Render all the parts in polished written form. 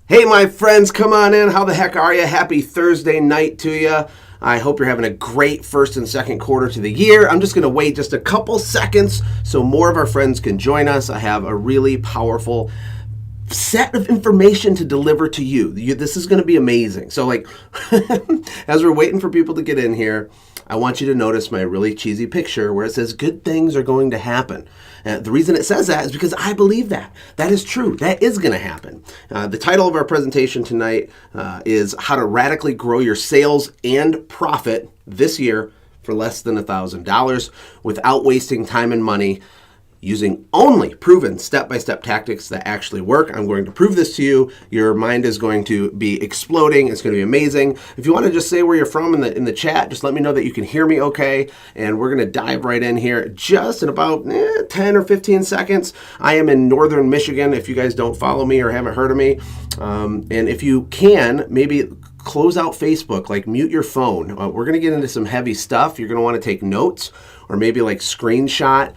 Hey, my friends, come on in. How the heck are you? Happy Thursday night to you. I hope you're having a great first and second quarter to the year. I'm just going to wait just a couple seconds so more of our friends can join us. I have a really powerful set of information to deliver to you. This is going to be amazing. So, as we're waiting for people to get in here, I want you to notice my really cheesy picture where it says good things are going to happen. The reason it says that is because I believe that. That is true. That is going to happen. The title of our presentation tonight is How to Radically Grow Your Sales and Profit This Year for Less than $1,000 Without Wasting Time and Money, using only proven step-by-step tactics that actually work. I'm going to prove this to you. Your mind is going to be exploding. It's going to be amazing. If you want to just say where you're from in the chat, just let me know that you can hear me okay. And we're going to dive right in here just in about 10 or 15 seconds. I am in northern Michigan, if you guys don't follow me or haven't heard of me. And if you can, maybe close out Facebook, mute your phone. We're going to get into some heavy stuff. You're going to want to take notes or maybe screenshot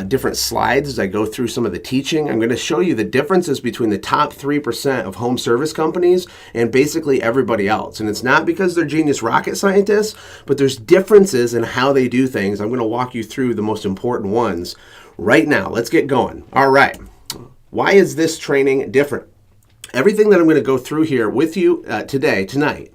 different slides as I go through some of the teaching. I'm going to show you the differences between the top 3% of home service companies and basically everybody else. And it's not because they're genius rocket scientists, but there's differences in how they do things. I'm going to walk you through the most important ones right now. Let's get going. All right. Why is this training different? Everything that I'm going to go through here with you tonight,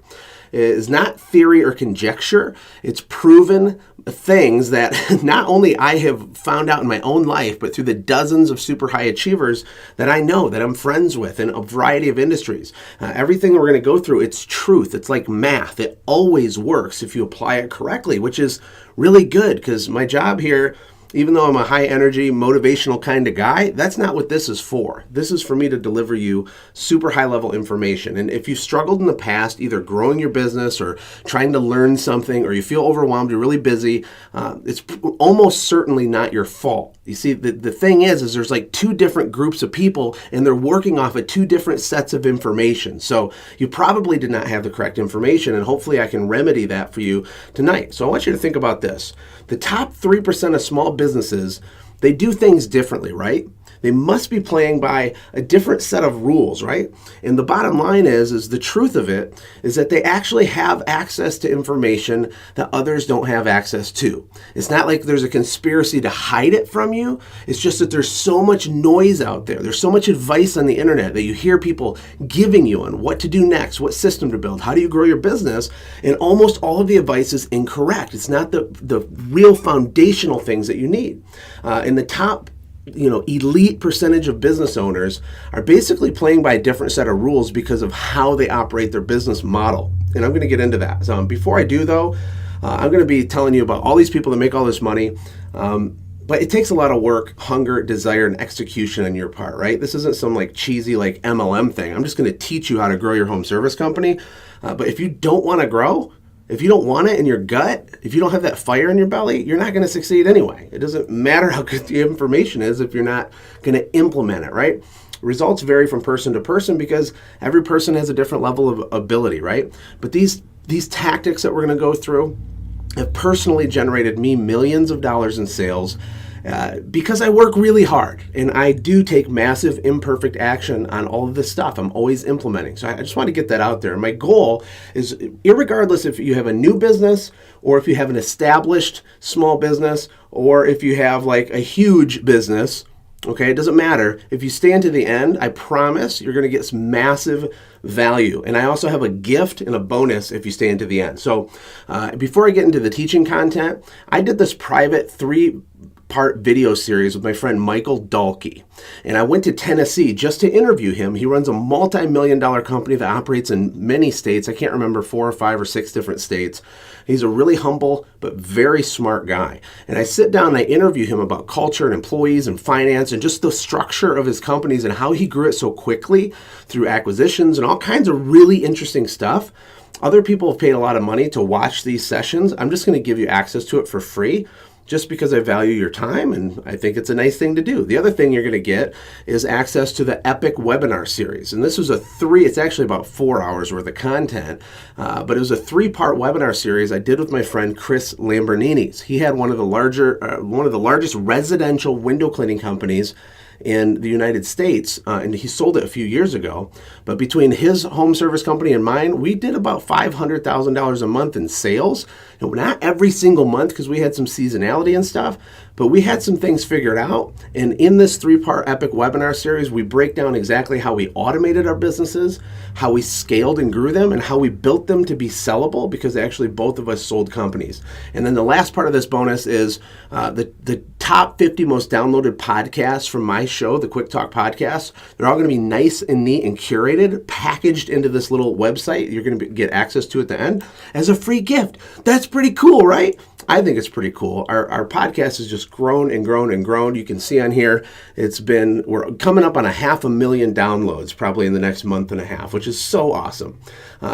is not theory or conjecture. It's proven things that not only I have found out in my own life, but through the dozens of super high achievers that I know, that I'm friends with in a variety of industries. Everything we're going to go through, it's truth. It's like math. It always works if you apply it correctly, which is really good because my job here, even though I'm a high energy, motivational kind of guy, that's not what this is for. This is for me to deliver you super high level information. And if you've struggled in the past, either growing your business or trying to learn something, or you feel overwhelmed, you're really busy, it's almost certainly not your fault. You see, the thing is there's two different groups of people and they're working off of two different sets of information. So you probably did not have the correct information, and hopefully I can remedy that for you tonight. So I want you to think about this. The top 3% of small businesses, they do things differently, right? They must be playing by a different set of rules, right? And the bottom line is the truth of it is that they actually have access to information that others don't have access to. It's not like there's a conspiracy to hide it from you. It's just that there's so much noise out there. There's so much advice on the internet that you hear people giving you on what to do next, what system to build, how do you grow your business, and almost all of the advice is incorrect. It's not the real foundational things that you need. In the top elite percentage of business owners are basically playing by a different set of rules because of how they operate their business model. And I'm going to get into that. So before I do, though, I'm going to be telling you about all these people that make all this money. But it takes a lot of work, hunger, desire, and execution on your part, right? This isn't some cheesy MLM thing. I'm just going to teach you how to grow your home service company. But if you don't want to grow, if you don't want it in your gut, if you don't have that fire in your belly, you're not going to succeed anyway. It doesn't matter how good the information is if you're not going to implement it, right? Results vary from person to person because every person has a different level of ability, right? But these tactics that we're going to go through have personally generated me millions of dollars in sales because I work really hard and I do take massive imperfect action on all of this stuff. I'm always implementing. So I just want to get that out there. My goal is, irregardless if you have a new business or if you have an established small business or if you have a huge business, okay, it doesn't matter. If you stay into the end, I promise you're going to get some massive value. And I also have a gift and a bonus if you stay into the end. So before I get into the teaching content, I did this private 3-part video series with my friend Michael Dalkey. And I went to Tennessee just to interview him. He runs a multi-million-dollar company that operates in many states. I can't remember 4 or 5 or 6 different states. He's a really humble but very smart guy. And I sit down and I interview him about culture and employees and finance and just the structure of his companies and how he grew it so quickly through acquisitions and all kinds of really interesting stuff. Other people have paid a lot of money to watch these sessions. I'm just going to give you access to it for free, just because I value your time and I think it's a nice thing to do. The other thing you're going to get is access to the Epic webinar series. And this was it's actually about 4 hours worth of content, but it was a 3-part webinar series I did with my friend Chris Lamborghini's. He had one of the largest residential window cleaning companies in the United States, and he sold it a few years ago. But between his home service company and mine, we did about $500,000 a month in sales. Not every single month because we had some seasonality and stuff, but we had some things figured out. And in this 3-part epic webinar series, we break down exactly how we automated our businesses, how we scaled and grew them, and how we built them to be sellable, because actually both of us sold companies. And then the last part of this bonus is the top 50 most downloaded podcasts from my show, the Quick Talk Podcast. They're all going to be nice and neat and curated, packaged into this little website you're going to get access to at the end as a free gift. That's pretty cool, right? I think it's pretty cool. Our podcast has just grown and grown and grown. You can see on here, we're coming up on 500,000 downloads probably in the next month and a half, which is so awesome.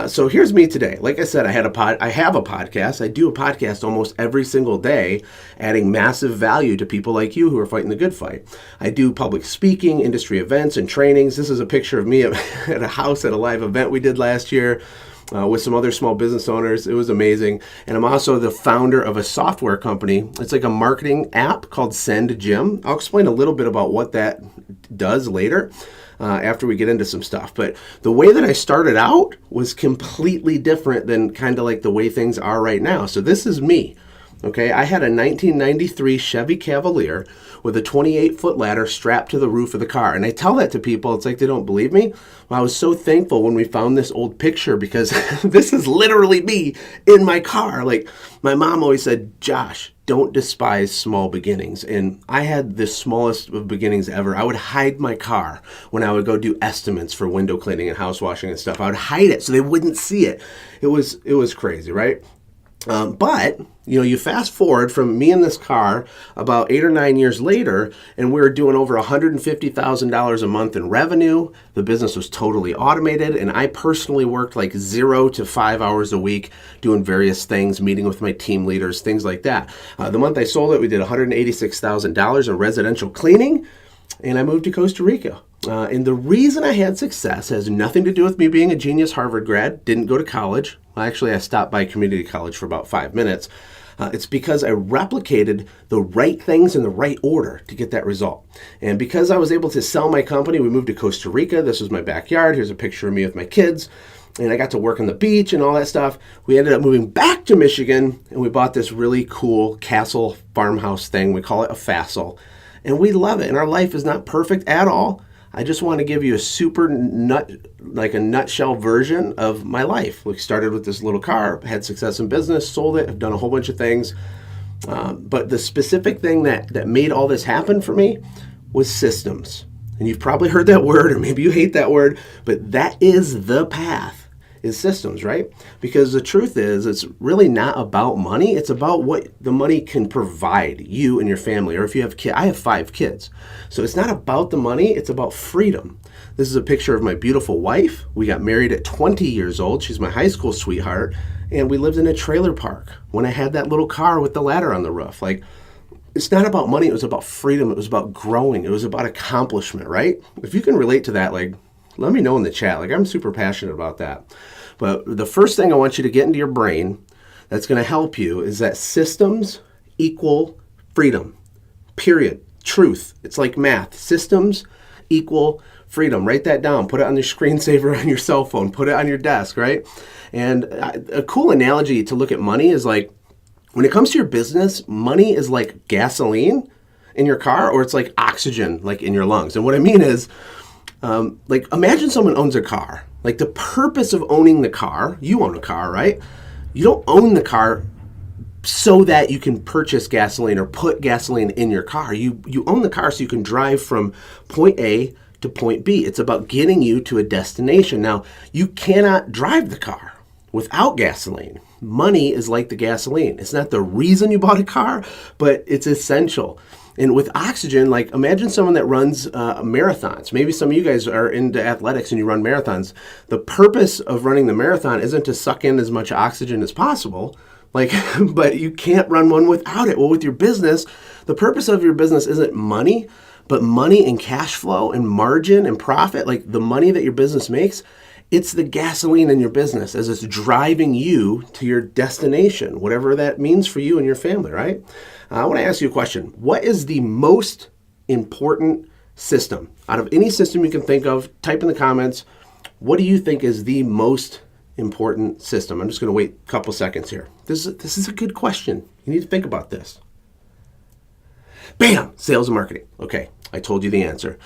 So here's me today. Like I said, I have a podcast. I do a podcast almost every single day, adding massive value to people like you who are fighting the good fight. I do public speaking, industry events, and trainings. This is a picture of me at a house at a live event we did last year. With some other small business owners. It was amazing. And I'm also the founder of a software company. It's like a marketing app called Send Jim. I'll explain a little bit about what that does later after we get into some stuff. But the way that I started out was completely different than kind of like the way things are right now. So this is me. Okay, I had a 1993 Chevy Cavalier with a 28-foot ladder strapped to the roof of the car. And I tell that to people, it's like they don't believe me. Well, I was so thankful when we found this old picture, because this is literally me in my car. Like, my mom always said, Josh, don't despise small beginnings. And I had the smallest of beginnings ever. I would hide my car when I would go do estimates for window cleaning and house washing and stuff. I would hide it so they wouldn't see it. It was crazy, right? But, you fast forward from me in this car about 8 or 9 years later, and we were doing over $150,000 a month in revenue. The business was totally automated, and I personally worked like 0 to 5 hours a week doing various things, meeting with my team leaders, things like that. The month I sold it, we did $186,000 in residential cleaning, and I moved to Costa Rica. And the reason I had success has nothing to do with me being a genius Harvard grad, didn't go to college. Well, actually, I stopped by community college for about 5 minutes. It's because I replicated the right things in the right order to get that result. And because I was able to sell my company, we moved to Costa Rica. This was my backyard. Here's a picture of me with my kids. And I got to work on the beach and all that stuff. We ended up moving back to Michigan, and we bought this really cool castle farmhouse thing. We call it a facile. And we love it. And our life is not perfect at all. I just want to give you a nutshell version of my life. We started with this little car, had success in business, sold it, have done a whole bunch of things. But the specific thing that made all this happen for me was systems. And you've probably heard that word, or maybe you hate that word, but that is the path, is systems, right? Because the truth is, it's really not about money. It's about what the money can provide you and your family. Or if you have kids, I have 5 kids. So it's not about the money, it's about freedom. This is a picture of my beautiful wife. We got married at 20 years old. She's my high school sweetheart. And we lived in a trailer park when I had that little car with the ladder on the roof. Like, it's not about money, it was about freedom. It was about growing. It was about accomplishment, right? If you can relate to that, like, let me know in the chat. Like, I'm super passionate about that. But the first thing I want you to get into your brain that's going to help you is that systems equal freedom. Period. Truth. It's like math. Systems equal freedom. Write that down. Put it on your screensaver on your cell phone. Put it on your desk, right? And a cool analogy to look at money is like, when it comes to your business, money is like gasoline in your car, or it's like oxygen like in your lungs. And what I mean is, like, imagine someone owns a car. Like, the purpose of owning the car, you own a car, right? You don't own the car so that you can purchase gasoline or put gasoline in your car. You own the car so you can drive from point A to point B. It's about getting you to a destination. Now, you cannot drive the car without gasoline. Money is like the gasoline. It's not the reason you bought a car, but it's essential. And with oxygen, like, imagine someone that runs marathons. Maybe some of you guys are into athletics and you run marathons. The purpose of running the marathon isn't to suck in as much oxygen as possible, like, but you can't run one without it. Well, with your business, the purpose of your business isn't money, but money and cash flow and margin and profit, like the money that your business makes. It's the gasoline in your business as it's driving you to your destination, whatever that means for you and your family, right? I want to ask you a question. What is the most important system. Out of any system you can think of, type in the comments, what do you think is the most important system? I'm just going to wait a couple seconds here. This is a good question. You need to think about this. Bam! Sales and marketing. Okay, I told you the answer.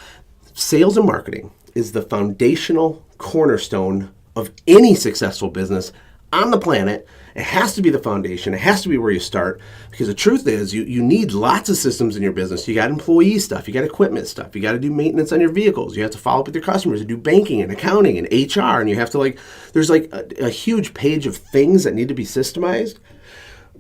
Sales and marketing is the foundational cornerstone of any successful business on the planet. It has to be the foundation. It has to be where you start, because the truth is you need lots of systems in your business. You got employee stuff, you got equipment stuff, you got to do maintenance on your vehicles, you have to follow up with your customers, you do banking and accounting and HR, and you have to there's a huge page of things that need to be systemized.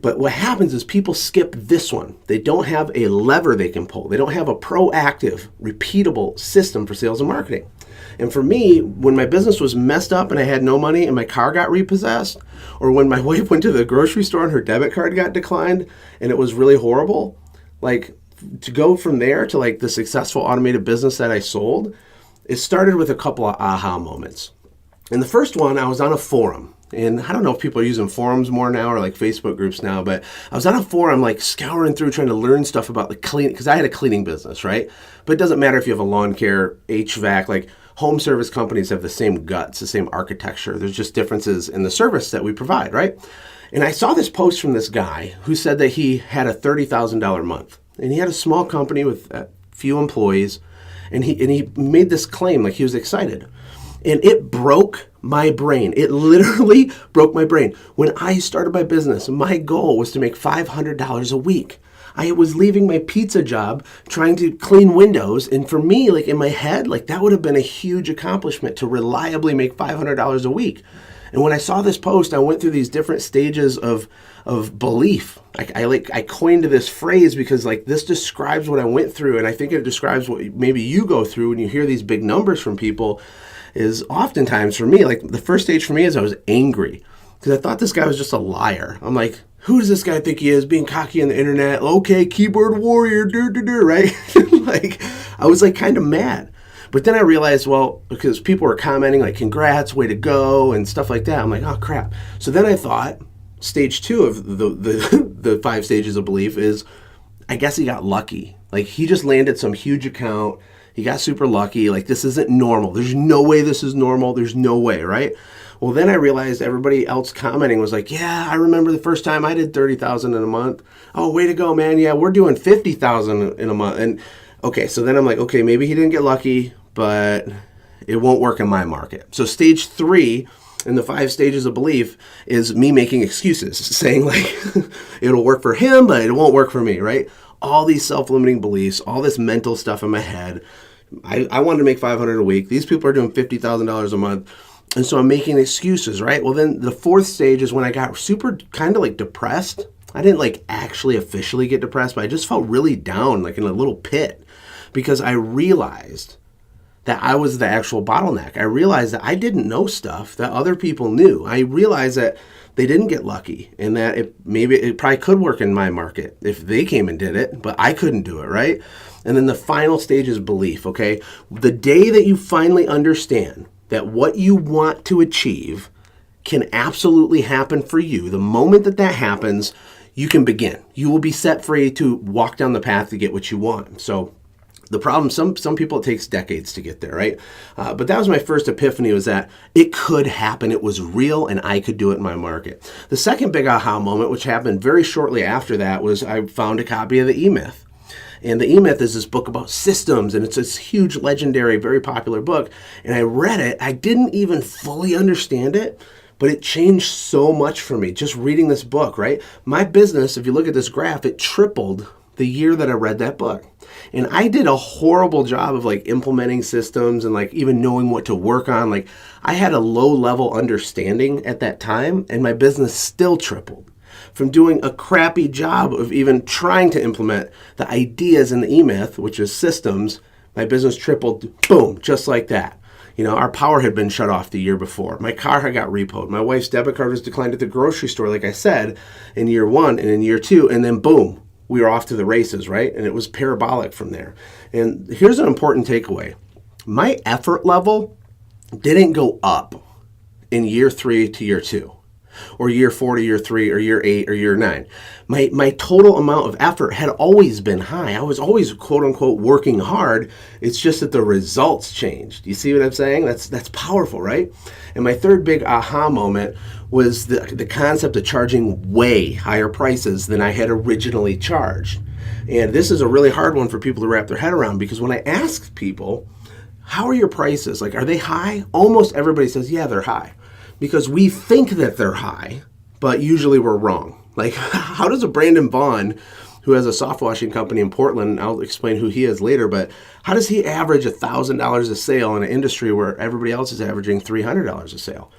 But what happens is people skip this one. They don't have a lever they can pull. They don't have a proactive, repeatable system for sales and marketing. And for me, when my business was messed up and I had no money and my car got repossessed, or when my wife went to the grocery store and her debit card got declined and it was really horrible, to go from there to the successful automated business that I sold, it started with a couple of aha moments. And the first one, I was on a forum. And I don't know if people are using forums more now or Facebook groups now, but I was on a forum scouring through trying to learn stuff about the cleaning, because I had a cleaning business, right? But it doesn't matter if you have a lawn care, HVAC, home service companies have the same guts, the same architecture. There's just differences in the service that we provide, right? And I saw this post from this guy who said that he had a $30,000 month. And he had a small company with a few employees. And he made this claim he was excited. And it broke my brain. It literally broke my brain. When I started my business, my goal was to make $500 a week. I was leaving my pizza job trying to clean windows. And for me, in my head, that would have been a huge accomplishment to reliably make $500 a week. And when I saw this post, I went through these different stages of belief. I coined this phrase because this describes what I went through. And I think it describes what maybe you go through when you hear these big numbers from people. Is oftentimes for me, the first stage for me is I was angry because I thought this guy was just a liar. I'm who does this guy think he is, being cocky on the internet? Okay, keyboard warrior, right? I was kind of mad. But then I realized, because people were commenting congrats, way to go, and stuff like that. I'm oh crap. So then I thought, stage 2 of the 5 stages of belief is, I guess he got lucky. He just landed some huge account. He got super lucky. This isn't normal. There's no way this is normal. There's no way, right? Well, then I realized everybody else commenting was yeah, I remember the first time I did $30,000 in a month. Oh, way to go, man. Yeah, we're doing $50,000 in a month. And okay, so then I'm okay, maybe he didn't get lucky, but it won't work in my market. So stage 3 in the 5 stages of belief is me making excuses, saying it'll work for him, but it won't work for me, right? All these self-limiting beliefs, all this mental stuff in my head. I wanted to make $500 a week. These people are doing $50,000 a month. And so I'm making excuses, right? Well, then the 4th stage is when I got super kind of depressed. I didn't actually officially get depressed, but I just felt really down, in a little pit, because I realized that I was the actual bottleneck. I realized that I didn't know stuff that other people knew. I realized that they didn't get lucky, and that it probably could work in my market if they came and did it, but I couldn't do it, right? And then the final stage is belief, okay? The day that you finally understand that what you want to achieve can absolutely happen for you, the moment that happens, you can begin. You will be set free to walk down the path to get what you want. So the problem, some people, it takes decades to get there, right? But that was my first epiphany, was that it could happen. It was real, and I could do it in my market. The second big aha moment, which happened very shortly after that, was I found a copy of the E-Myth. And the E-Myth is this book about systems, and it's this huge, legendary, very popular book. And I read it. I didn't even fully understand it, but it changed so much for me just reading this book, right? My business, if you look at this graph, it tripled the year that I read that book. And I did a horrible job of implementing systems and even knowing what to work on. I had a low level understanding at that time, and my business still tripled. From doing a crappy job of even trying to implement the ideas in the E-Myth, which is systems, my business tripled, boom, just like that. Our power had been shut off the year before. My car had got repoed. My wife's debit card was declined at the grocery store, like I said, in year 1 and in year 2, and then boom, we were off to the races, right? And it was parabolic from there. And here's an important takeaway. My effort level didn't go up in year 3 to year 2. or year 4 to year 3 or year 8 or year 9. My total amount of effort had always been high. I was always, quote unquote, working hard. It's just that the results changed. You see what I'm saying? That's powerful, right? And my third big aha moment was the concept of charging way higher prices than I had originally charged. And this is a really hard one for people to wrap their head around, because when I ask people, how are your prices? Like, are they high? Almost everybody says, yeah, they're high. Because we think that they're high, but usually we're wrong. Like, how does a Brandon Vaughn, who has a soft washing company in Portland, I'll explain who he is later, but how does he average $1,000 a sale in an industry where everybody else is averaging $300 a sale?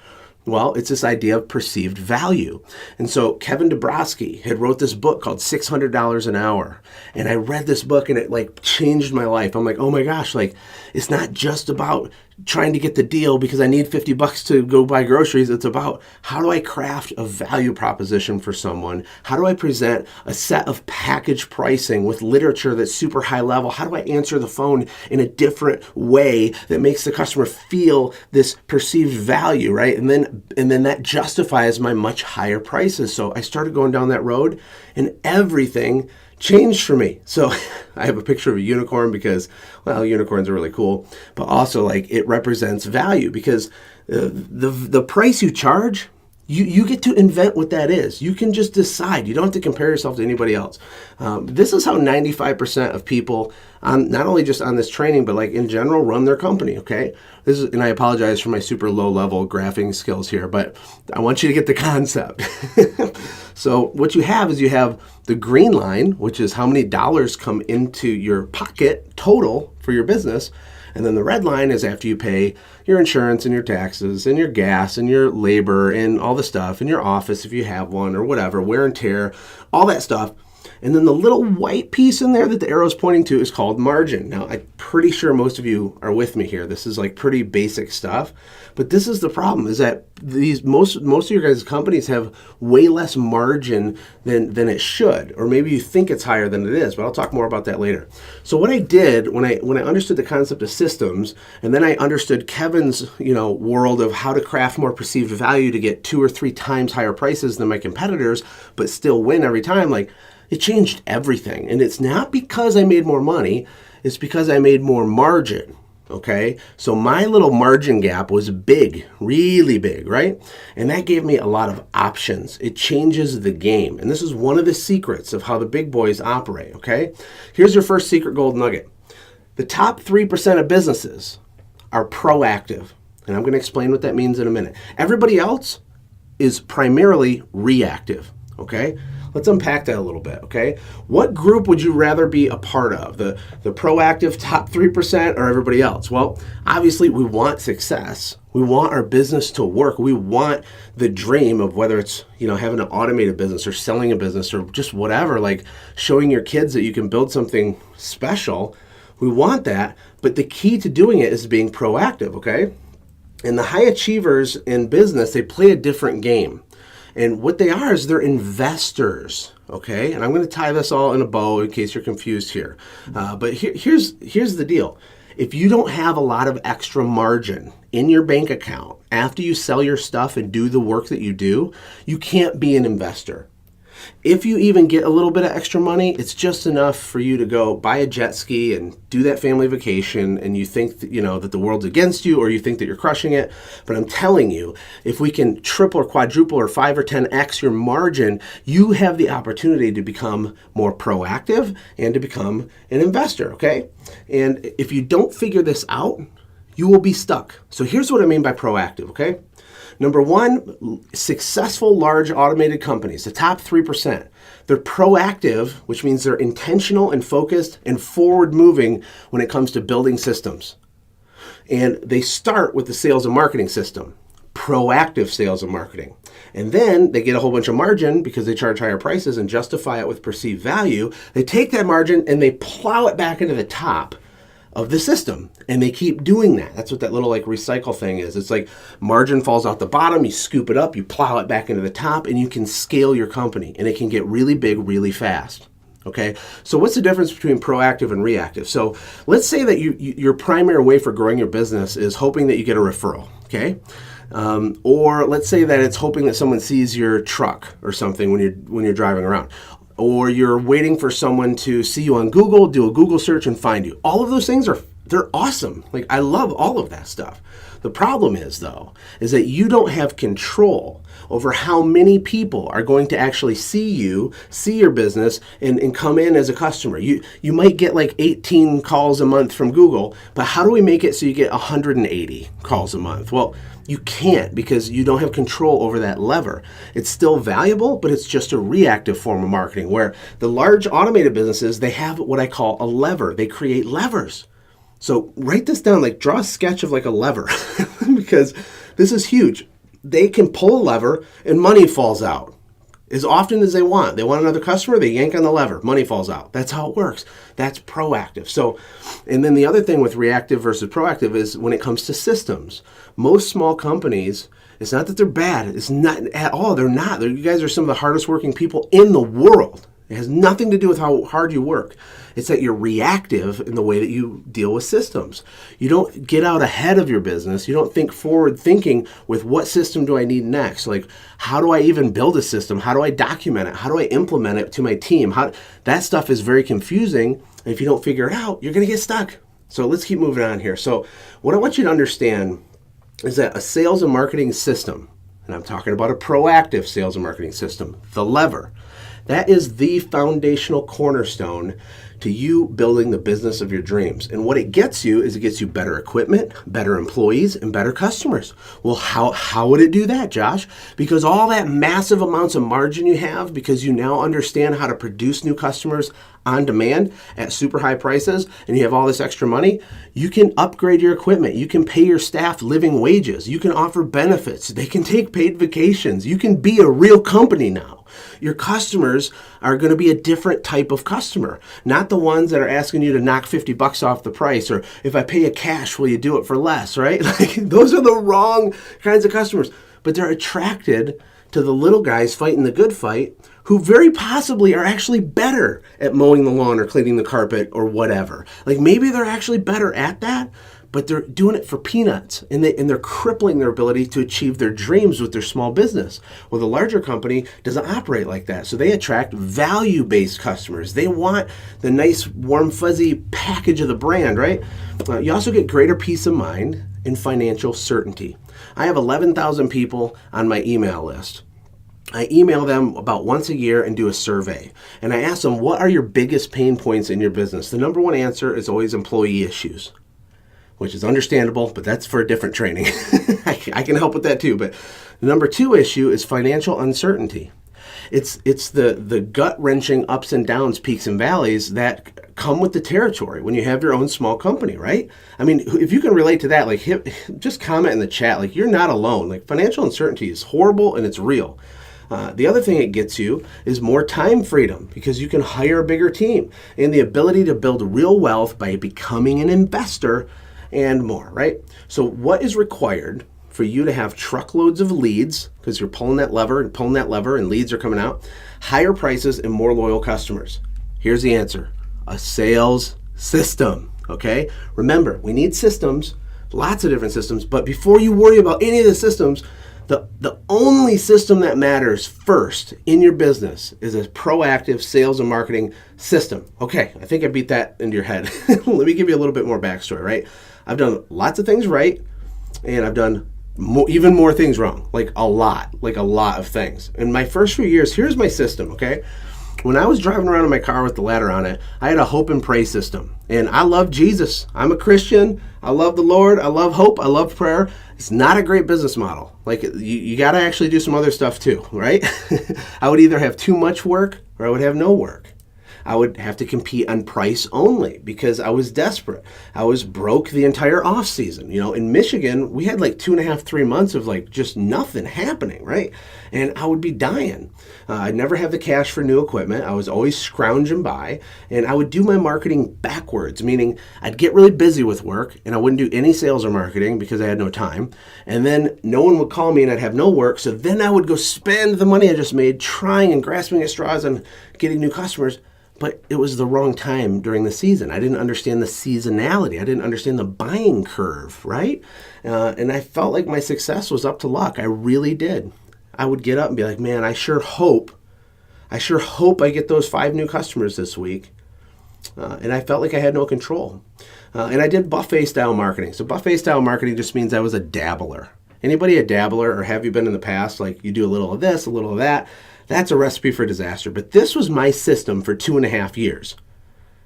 Well, it's this idea of perceived value. And so Kevin Dabrowski had wrote this book called $600 an Hour. And I read this book and it like changed my life. I'm like, oh my gosh, like it's not just about trying to get the deal because I need $50 to go buy groceries. It's about how do I craft a value proposition for someone? How do I present a set of package pricing with literature that's super high level? How do I answer the phone in a different way that makes the customer feel this perceived value, right? And then that justifies my much higher prices. So I started going down that road and everything changed for me. So I have a picture of a unicorn because, well, unicorns are really cool, but also like it represents value because the price you charge, you get to invent what that is. You can just decide. You don't have to compare yourself to anybody else. This is how 95% of people, not only just on this training, but like in general, run their company, okay? And I apologize for my super low level graphing skills here, but I want you to get the concept. So what you have is you have the green line, which is how many dollars come into your pocket total for your business. And then the red line is after you pay your insurance and your taxes and your gas and your labor and all the stuff in your office if you have one or whatever, wear and tear, all that stuff. And then the little white piece in there that the arrow is pointing to is called margin. Now, I'm pretty sure most of you are with me here. This is like pretty basic stuff. But this is the problem, is that most of your guys' companies have way less margin than it should. Or maybe you think it's higher than it is, but I'll talk more about that later. So what I did when I understood the concept of systems, and then I understood Kevin's world of how to craft more perceived value to get 2 or 3 times higher prices than my competitors, but still win every time, like, it changed everything. And it's not because I made more money, it's because I made more margin, okay? So my little margin gap was big, really big, right? And that gave me a lot of options. It changes the game. And this is one of the secrets of how the big boys operate, okay? Here's your first secret gold nugget. The top 3% of businesses are proactive. And I'm going to explain what that means in a minute. Everybody else is primarily reactive, okay? Let's unpack that a little bit, okay? What group would you rather be a part of? The proactive top 3% or everybody else? Well, obviously we want success. We want our business to work. We want the dream of whether it's, having an automated business or selling a business or just whatever, like showing your kids that you can build something special. We want that, but the key to doing it is being proactive, okay? And the high achievers in business, they play a different game. And what they are is they're investors, okay? And I'm going to tie this all in a bow in case you're confused here. But here's the deal. If you don't have a lot of extra margin in your bank account after you sell your stuff and do the work that you do, you can't be an investor. If you even get a little bit of extra money, it's just enough for you to go buy a jet ski and do that family vacation, and you think that, that the world's against you, or you think that you're crushing it. But I'm telling you, if we can triple or quadruple or 5 or 10x your margin, you have the opportunity to become more proactive and to become an investor, okay? And if you don't figure this out, you will be stuck. So here's what I mean by proactive, okay? Number one, successful large automated companies, the top 3%, they're proactive, which means they're intentional and focused and forward moving when it comes to building systems. And they start with the sales and marketing system, proactive sales and marketing. And then they get a whole bunch of margin because they charge higher prices and justify it with perceived value. They take that margin and they plow it back into the top of the system, and they keep doing that. That's what that little like recycle thing is. It's like margin falls out the bottom, you scoop it up, you plow it back into the top, and you can scale your company, and it can get really big really fast. Okay, so what's the difference between proactive and reactive? So let's say that your primary way for growing your business is hoping that you get a referral, okay? Or let's say that it's hoping that someone sees your truck or something when you're driving around. Or you're waiting for someone to see you on Google, do a Google search and find you. All of those things they're awesome. Like, I love all of that stuff. The problem is, though, is that you don't have control over how many people are going to actually see your business, and come in as a customer. You might get like 18 calls a month from Google, but how do we make it so you get 180 calls a month? Well, you can't, because you don't have control over that lever. It's still valuable, but it's just a reactive form of marketing, where the large automated businesses, they have what I call a lever. They create levers. So write this down, like draw a sketch of like a lever, because this is huge. They can pull a lever and money falls out as often as they want. They want another customer, they yank on the lever, money falls out. That's how it works. That's proactive. So, and then the other thing with reactive versus proactive is when it comes to systems. Most small companies, it's not that they're bad. It's not at all. They're not. You guys are some of the hardest working people in the world. It has nothing to do with how hard you work. It's that you're reactive in the way that you deal with systems. You don't get out ahead of your business. You don't think forward thinking with what system do I need next? Like, how do I even build a system? How do I document it? How do I implement it to my team? That stuff is very confusing. And if you don't figure it out, you're going to get stuck. So let's keep moving on here. So what I want you to understand is that a sales and marketing system, and I'm talking about a proactive sales and marketing system, the lever, that is the foundational cornerstone to you building the business of your dreams. And what it gets you is it gets you better equipment, better employees, and better customers. Well, how would it do that, Josh? Because all that massive amounts of margin you have, because you now understand how to produce new customers on demand at super high prices, and you have all this extra money, you can upgrade your equipment. You can pay your staff living wages. You can offer benefits. They can take paid vacations. You can be a real company now. Your customers are going to be a different type of customer, not the ones that are asking you to knock $50 off the price, or if I pay you cash, will you do it for less, right? Like, those are the wrong kinds of customers, but they're attracted to the little guys fighting the good fight, who very possibly are actually better at mowing the lawn or cleaning the carpet or whatever. Like, maybe they're actually better at that, but they're doing it for peanuts, and they're crippling their ability to achieve their dreams with their small business. Well, the larger company doesn't operate like that, so they attract value-based customers. They want the nice, warm, fuzzy package of the brand, right? You also get greater peace of mind and financial certainty. I have 11,000 people on my email list. I email them about once a year and do a survey. And I ask them, what are your biggest pain points in your business? The number one answer is always employee issues, which is understandable, but that's for a different training. I can help with that too. But the number two issue is financial uncertainty. It's the gut-wrenching ups and downs, peaks and valleys that come with the territory when you have your own small company, right? I mean, if you can relate to that, like, just comment in the chat. Like, you're not alone. Like, financial uncertainty is horrible and it's real. The other thing it gets you is more time freedom, because you can hire a bigger team, and the ability to build real wealth by becoming an investor and more, right? So what is required for you to have truckloads of leads, because you're pulling that lever and leads are coming out, higher prices and more loyal customers? Here's the answer: a sales system, okay? Remember, we need systems, lots of different systems, but before you worry about any of the systems, the only system that matters first in your business is a proactive sales and marketing system. Okay, I think I beat that into your head. Let me give you a little bit more backstory, right? I've done lots of things right, and I've done even more things wrong, like a lot of things. In my first few years, here's my system, okay? When I was driving around in my car with the ladder on it, I had a hope and pray system. And I love Jesus. I'm a Christian. I love the Lord. I love hope. I love prayer. It's not a great business model. Like, you got to actually do some other stuff too, right? I would either have too much work or I would have no work. I would have to compete on price only because I was desperate. I was broke the entire off season. You know, in Michigan, we had like 2.5, 3 months of like just nothing happening, right? And I would be dying. I'd never have the cash for new equipment. I was always scrounging by, and I would do my marketing backwards, meaning I'd get really busy with work and I wouldn't do any sales or marketing because I had no time. And then no one would call me and I'd have no work. So then I would go spend the money I just made trying and grasping at straws and getting new customers. but it was the wrong time during the season. I didn't understand the seasonality. I didn't understand the buying curve, right? And I felt like my success was up to luck. I really did. I would get up and be like, man, I sure hope I get those 5 new customers this week. And I felt like I had no control. And I did buffet style marketing. So buffet style marketing just means I was a dabbler. Anybody a dabbler, or have you been in the past? Like you do a little of this, a little of that. That's a recipe for disaster. But this was my system for 2.5 years.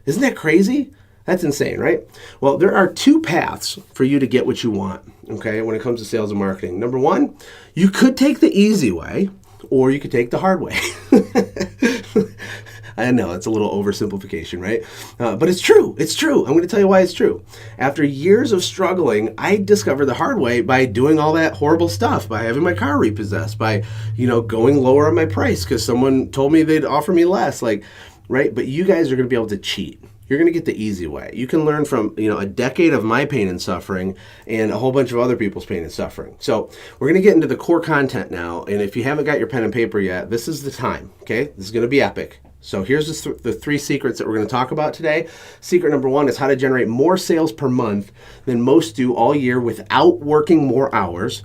Isn't that crazy? That's insane, right? Well, there are 2 paths for you to get what you want, okay, when it comes to sales and marketing. Number 1, you could take the easy way, or you could take the hard way. I know, it's a little oversimplification, right? But it's true. It's true. I'm going to tell you why it's true. After years of struggling, I discovered the hard way by doing all that horrible stuff, by having my car repossessed, by, going lower on my price because someone told me they'd offer me less, right? But you guys are going to be able to cheat. You're going to get the easy way. You can learn from, a decade of my pain and suffering and a whole bunch of other people's pain and suffering. So we're going to get into the core content now. And if you haven't got your pen and paper yet, this is the time, okay? This is going to be epic. So here's the 3 secrets that we're going to talk about today. Secret number 1 is how to generate more sales per month than most do all year without working more hours.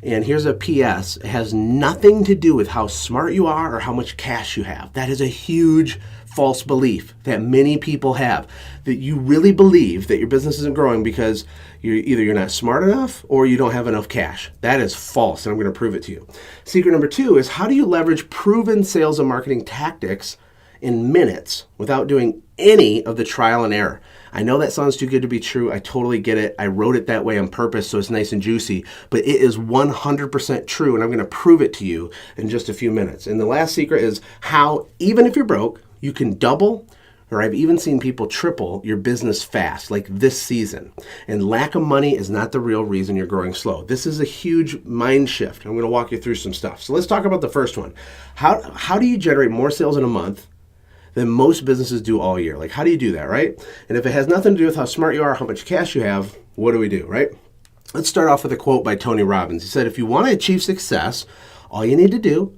And here's a PS. It has nothing to do with how smart you are or how much cash you have. That is a huge false belief that many people have, that you really believe that your business isn't growing because you're not smart enough or you don't have enough cash. That is false, and I'm going to prove it to you. Secret number 2 is how do you leverage proven sales and marketing tactics in minutes without doing any of the trial and error. I know that sounds too good to be true. I totally get it. I wrote it that way on purpose so it's nice and juicy, but it is 100% true, and I'm going to prove it to you in just a few minutes. And the last secret is how, even if you're broke, you can double, or I've even seen people triple your business fast, like this season. And lack of money is not the real reason you're growing slow. This is a huge mind shift. I'm going to walk you through some stuff. So let's talk about the first one. How do you generate more sales in a month than most businesses do all year? Like, how do you do that, right? And if it has nothing to do with how smart you are, how much cash you have, what do we do, right? Let's start off with a quote by Tony Robbins. He said, if you want to achieve success, all you need to do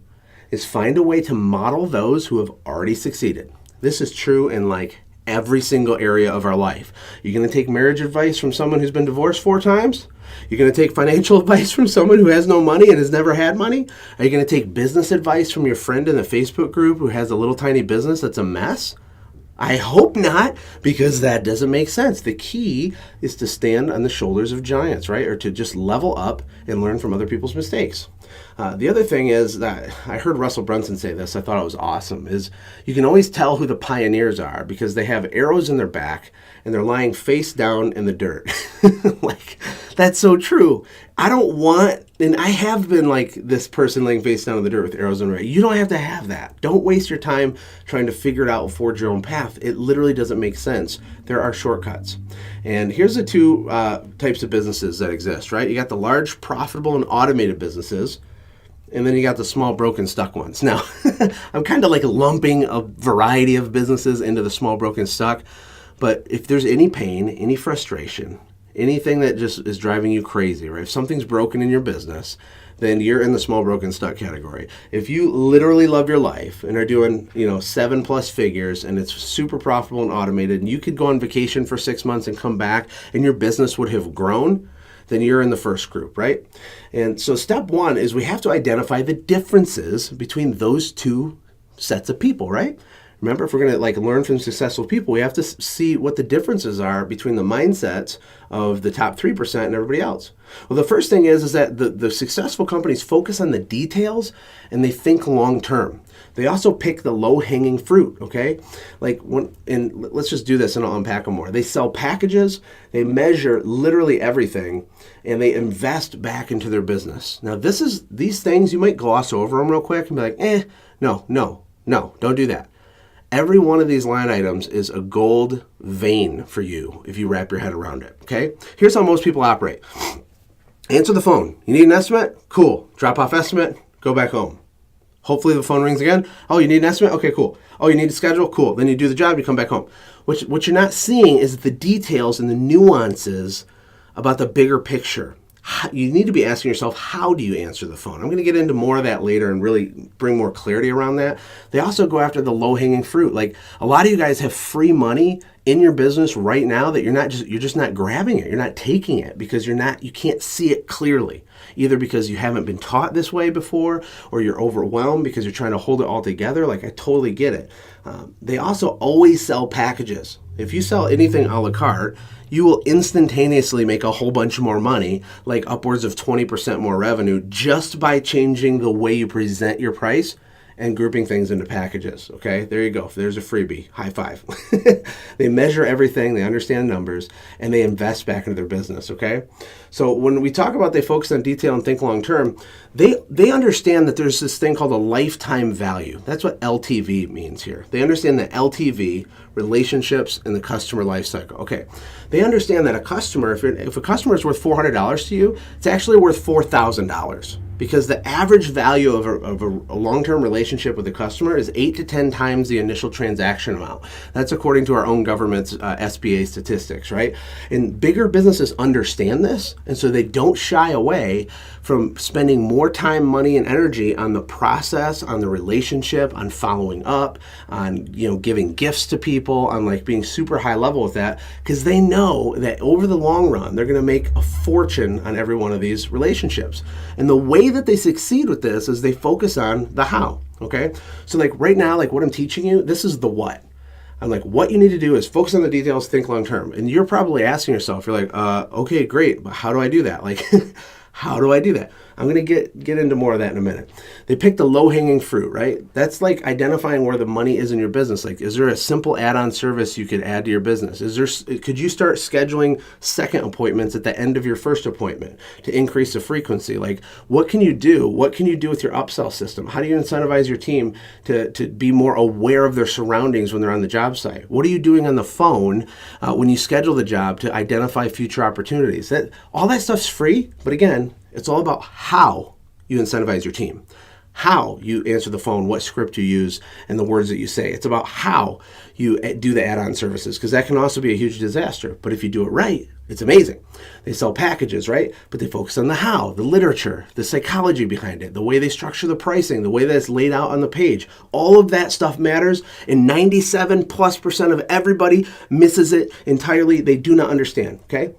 is find a way to model those who have already succeeded. This is true in every single area of our life. You're going to take marriage advice from someone who's been divorced 4 times? You're going to take financial advice from someone who has no money and has never had money? Are you going to take business advice from your friend in the Facebook group who has a little tiny business that's a mess? I hope not, because that doesn't make sense. The key is to stand on the shoulders of giants, right? Or to just level up and learn from other people's mistakes. The other thing is that I heard Russell Brunson say this, I thought it was awesome, is you can always tell who the pioneers are because they have arrows in their back and they're lying face down in the dirt. That's so true. I don't want, and I have been like this person laying face down in the dirt with arrows in their back. You don't have to have that. Don't waste your time trying to figure it out and forge your own path. It literally doesn't make sense. There are shortcuts. And here's the 2 types of businesses that exist, right? You got the large, profitable, and automated businesses. And then you got the small, broken, stuck ones. Now, I'm kind of lumping a variety of businesses into the small, broken, stuck. But if there's any pain, any frustration, anything that just is driving you crazy, right? If something's broken in your business, then you're in the small, broken, stuck category. If you literally love your life and are doing, 7+ figures and it's super profitable and automated, and you could go on vacation for 6 months and come back and your business would have grown, then you're in the first group, right? And so step 1 is we have to identify the differences between those 2 sets of people, right? Remember, if we're going to learn from successful people, we have to see what the differences are between the mindsets of the top 3% and everybody else. Well, the first thing is that the successful companies focus on the details and they think long term. They also pick the low-hanging fruit, okay? And let's just do this and I'll unpack them more. They sell packages, they measure literally everything, and they invest back into their business. Now, these things, you might gloss over them real quick and be like, no, don't do that. Every one of these line items is a gold vein for you if you wrap your head around it, okay? Here's how most people operate. Answer the phone. You need an estimate? Cool. Drop off estimate, go back home. Hopefully the phone rings again. Oh, you need an estimate? Okay, cool. Oh, you need a schedule? Cool. Then you do the job, you come back home. What you're not seeing is the details and the nuances about the bigger picture. you need to be asking yourself, how do you answer the phone? I'm going to get into more of that later and really bring more clarity around that. They also go after the low-hanging fruit. Like, a lot of you guys have free money in your business right now that you're just not grabbing it. You're not taking it because you can't see it clearly. Either because you haven't been taught this way before, or you're overwhelmed because you're trying to hold it all together. Like, I totally get it. They also always sell packages. If you sell anything a la carte, you will instantaneously make a whole bunch more money, like upwards of 20% more revenue, just by changing the way you present your price and grouping things into packages. Okay, there you go. There's a freebie. High five. They measure everything, they understand numbers, and they invest back into their business. Okay, so when we talk about they focus on detail and think long term, they understand that there's this thing called a lifetime value. That's what LTV means here. They understand that LTV, relationships, and the customer life cycle. Okay, they understand that a customer, if a customer is worth $400 to you, it's actually worth $4,000. Because the average value of a long-term relationship with a customer is 8 to 10 times the initial transaction amount. That's according to our own government's SBA statistics, right? And bigger businesses understand this, and so they don't shy away from spending more time, money, and energy on the process, on the relationship, on following up, on giving gifts to people, on like being super high level with that, because they know that over the long run they're going to make a fortune on every one of these relationships. And the way that they succeed with this is they focus on the how. Okay, so like right now, like what I'm teaching you, this is the what. I'm like, what you need to do is focus on the details, think long term. And you're probably asking yourself, you're like, okay, great, but how do I do that? Like, how do I do that? I'm going to get into more of that in a minute. They pick the low-hanging fruit, right? That's like identifying where the money is in your business. Like, is there a simple add-on service you could add to your business? Could you start scheduling second appointments at the end of your first appointment to increase the frequency? Like, what can you do? What can you do with your upsell system? How do you incentivize your team to be more aware of their surroundings when they're on the job site? What are you doing on the phone when you schedule the job to identify future opportunities? All that stuff's free, but again, it's all about how you incentivize your team, how you answer the phone, what script you use, and the words that you say. It's about how you do the add-on services, because that can also be a huge disaster. But if you do it right, it's amazing. They sell packages, right? But they focus on the how, the literature, the psychology behind it, the way they structure the pricing, the way that it's laid out on the page. All of that stuff matters, and 97+% of everybody misses it entirely. They do not understand, okay?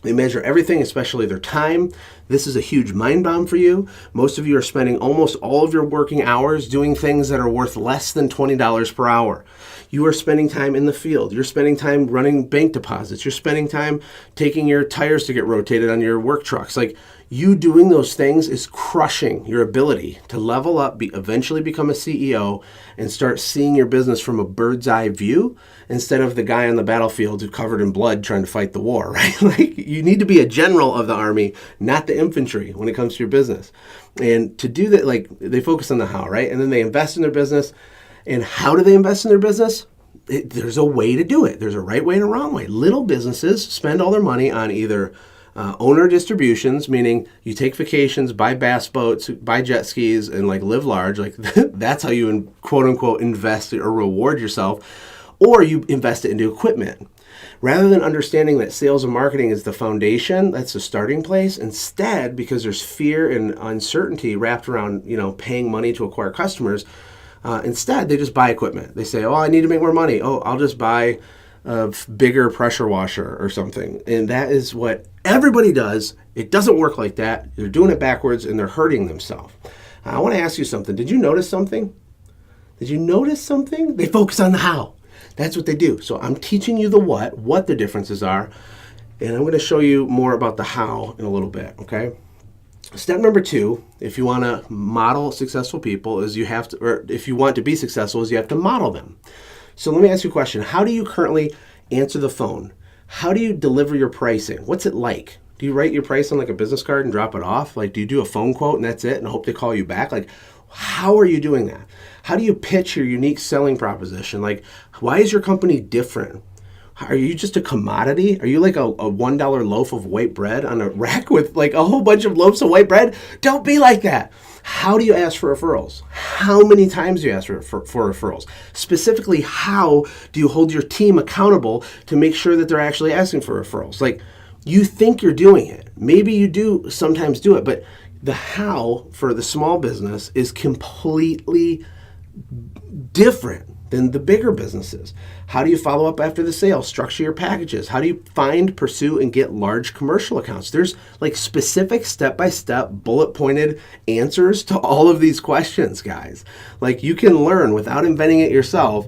They measure everything, especially their time. This is a huge mind bomb for you. Most of you are spending almost all of your working hours doing things that are worth less than $20 per hour. You are spending time in the field. You're spending time running bank deposits. You're spending time taking your tires to get rotated on your work trucks. Like, you doing those things is crushing your ability to level up, eventually become a CEO, and start seeing your business from a bird's eye view instead of the guy on the battlefield who's covered in blood trying to fight the war, right? Like, you need to be a general of the army, not the infantry when it comes to your business. And to do that, like, they focus on the how, right? And then they invest in their business. And how do they invest in their business? There's a way to do it. There's a right way and a wrong way. Little businesses spend all their money on either owner distributions, meaning you take vacations, buy bass boats, buy jet skis, and like live large. Like, that's how you quote unquote invest or reward yourself, or you invest it into equipment. Rather than understanding that sales and marketing is the foundation, that's the starting place, instead, because there's fear and uncertainty wrapped around, paying money to acquire customers, instead they just buy equipment. They say, oh, I need to make more money. Oh, I'll just buy a bigger pressure washer or something. And that is what everybody does. It doesn't work like that. They're doing it backwards and they're hurting themselves. I want to ask you something. Did you notice something? They focus on the how. That's what they do. So I'm teaching you the what the differences are, and I'm going to show you more about the how in a little bit, okay? Step number 2, if you want to model successful people, is you have to, or if you want to be successful, is you have to model them. So let me ask you a question. How do you currently answer the phone? How do you deliver your pricing? What's it like? Do you write your price on like a business card and drop it off? Like, do you do a phone quote and that's it and hope they call you back? Like, how are you doing that? How do you pitch your unique selling proposition? Like, why is your company different? Are you just a commodity? Are you like a $1 loaf of white bread on a rack with like a whole bunch of loaves of white bread? Don't be like that. How do you ask for referrals? How many times do you ask for referrals? Specifically, how do you hold your team accountable to make sure that they're actually asking for referrals? Like, You think you're doing it. Maybe you do sometimes do it, but the how for the small business is completely different than the bigger businesses. How do you follow up after the sale? Structure your packages. How do you find, pursue, and get large commercial accounts? There's like specific step-by-step bullet pointed answers to all of these questions, guys. Like you can learn without inventing it yourself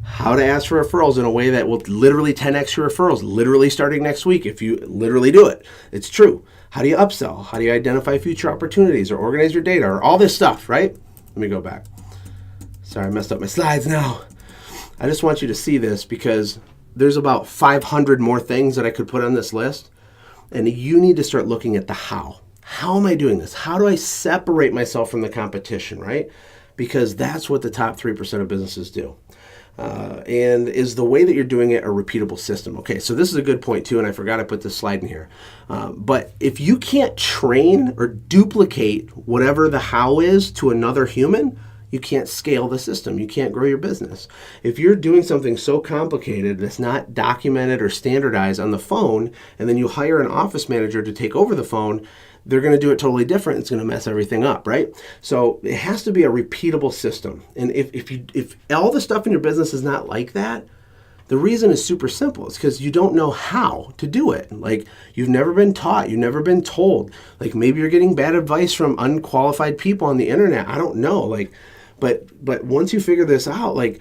how to ask for referrals in a way that will literally 10x your referrals, literally starting next week if you literally do it. It's true. How do you upsell? How do you identify future opportunities or organize your data or all this stuff, right? Let me go back. Sorry, I messed up my slides now. I just want you to see this because there's about 500 more things that I could put on this list. And you need to start looking at the how. How am I doing this? How do I separate myself from the competition, right? Because that's what the top 3% of businesses do. And is the way that you're doing it a repeatable system? Okay, so this is a good point too, and I forgot I put this slide in here. But if you can't train or duplicate whatever the how is to another human, you can't scale the system. You can't grow your business. If you're doing something so complicated that's not documented or standardized on the phone, and then you hire an office manager to take over the phone, they're going to do it totally different. It's going to mess everything up, right? So it has to be a repeatable system. And if all the stuff in your business is not like that, the reason is super simple. It's because you don't know how to do it. Like you've never been taught, you've never been told. Like maybe you're getting bad advice from unqualified people on the internet. I don't know. But once you figure this out, like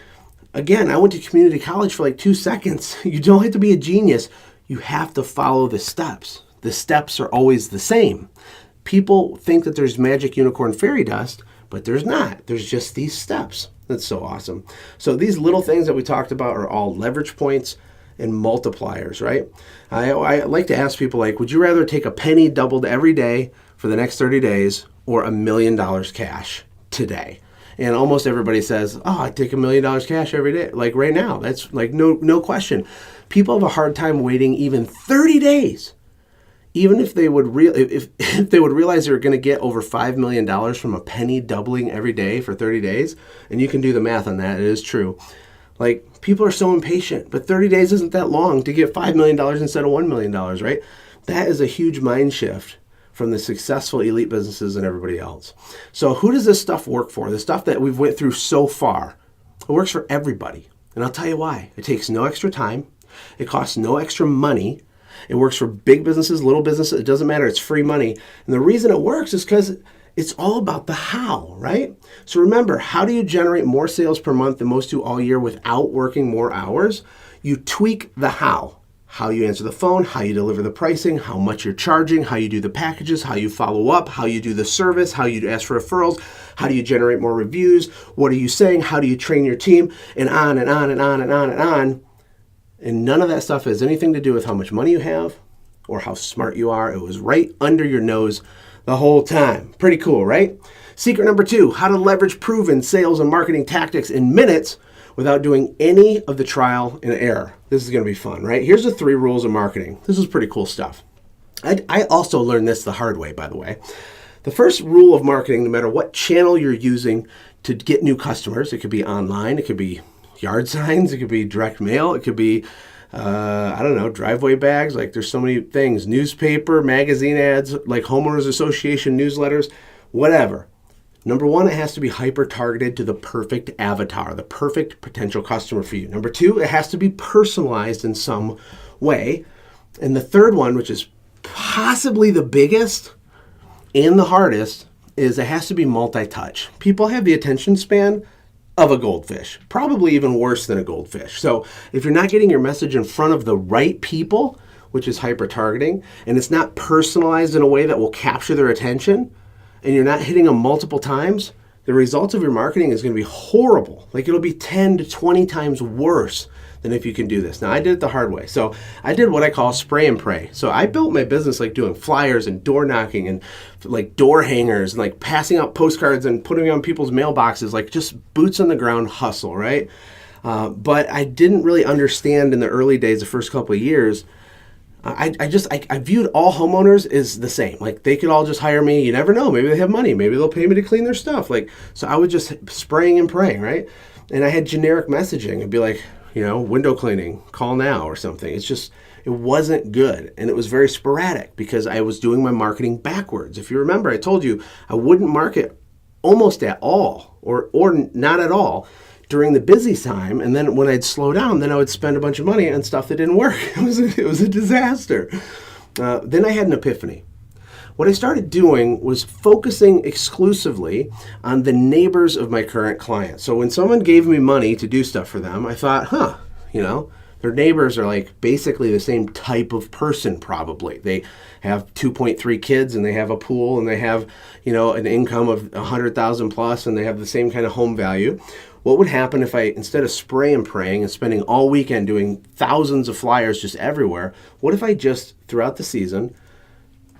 again, I went to community college for like 2 seconds. You don't have to be a genius. You have to follow the steps. The steps are always the same. People think that there's magic unicorn fairy dust, but there's not. There's just these steps. That's so awesome. So these little things that we talked about are all leverage points and multipliers, right? I like to ask people like, would you rather take a penny doubled every day for the next 30 days or $1 million cash today? And almost everybody says, oh, I'd take $1 million cash every day. Like right now, that's like no question. People have a hard time waiting even 30 days. Even if they would if they would realize they were going to get over $5 million from a penny doubling every day for 30 days, and you can do the math on that, it is true. Like people are so impatient, but 30 days isn't that long to get $5 million instead of $1 million, right? That is a huge mind shift from the successful elite businesses and everybody else. So who does this stuff work for? The stuff that we've went through so far, it works for everybody. And I'll tell you why. It takes no extra time. It costs no extra money. It works for big businesses, little businesses. It doesn't matter. It's free money. And the reason it works is because it's all about the how, right? So remember, how do you generate more sales per month than most do all year without working more hours? You tweak the how. How you answer the phone, how you deliver the pricing, how much you're charging, how you do the packages, how you follow up, how you do the service, how you ask for referrals, how do you generate more reviews, what are you saying, how do you train your team, and on and on and on and on and on. And none of that stuff has anything to do with how much money you have or how smart you are. It was right under your nose the whole time. Pretty cool, right? Secret number 2, how to leverage proven sales and marketing tactics in minutes without doing any of the trial and error. This is going to be fun, right? Here's the 3 rules of marketing. This is pretty cool stuff. I also learned this the hard way, by the way. The first rule of marketing, no matter what channel you're using to get new customers, it could be online, it could be yard signs, it could be direct mail, it could be, driveway bags. Like there's so many things, newspaper, magazine ads, like homeowners association newsletters, whatever. Number 1, it has to be hyper-targeted to the perfect avatar, the perfect potential customer for you. Number 2, it has to be personalized in some way. And the third one, which is possibly the biggest and the hardest, is it has to be multi-touch. People have the attention span of a goldfish, probably even worse than a goldfish. So if you're not getting your message in front of the right people, which is hyper-targeting, and it's not personalized in a way that will capture their attention, and you're not hitting them multiple times, the results of your marketing is going to be horrible. Like it'll be 10 to 20 times worse than if you can do this. Now I did it the hard way. So I did what I call spray and pray. So I built my business like doing flyers and door knocking and like door hangers and like passing out postcards and putting them on people's mailboxes, like just boots on the ground hustle, right? But I didn't really understand in the early days, the first couple of years, I viewed all homeowners as the same. Like they could all just hire me. You never know. Maybe they have money. Maybe they'll pay me to clean their stuff. Like, so I would just spraying and praying, right? And I had generic messaging. It'd be like, window cleaning, call now or something. It it wasn't good, and it was very sporadic because I was doing my marketing backwards. If you remember, I told you I wouldn't market almost at all or not at all during the busy time, and then when I'd slow down, then I would spend a bunch of money on stuff that didn't work. It was a disaster. Then I had an epiphany. What I started doing was focusing exclusively on the neighbors of my current clients. So when someone gave me money to do stuff for them, I thought, their neighbors are like basically the same type of person probably. They have 2.3 kids and they have a pool and they have, an income of 100,000 plus and they have the same kind of home value. What would happen if I, instead of spray and praying and spending all weekend doing thousands of flyers just everywhere, what if I just, throughout the season,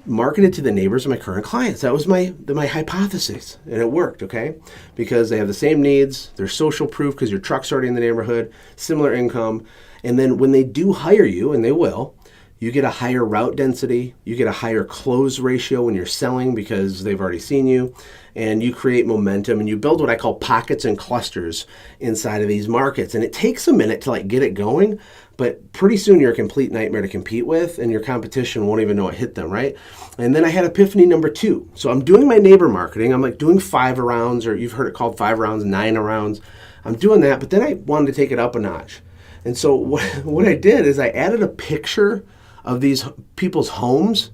marketed to the neighbors of my current clients? That was my hypothesis, and it worked, okay? Because they have the same needs, they're social proof because your truck's already in the neighborhood, similar income, and then when they do hire you, and they will, you get a higher route density, you get a higher close ratio when you're selling because they've already seen you, and you create momentum, and you build what I call pockets and clusters inside of these markets. And it takes a minute to get it going, but pretty soon you're a complete nightmare to compete with, and your competition won't even know it hit them, right? And then I had epiphany number 2. So I'm doing my neighbor marketing. I'm doing 5 rounds, or you've heard it called 5 rounds, 9 rounds. I'm doing that, but then I wanted to take it up a notch. And so what I did is I added a picture of these people's homes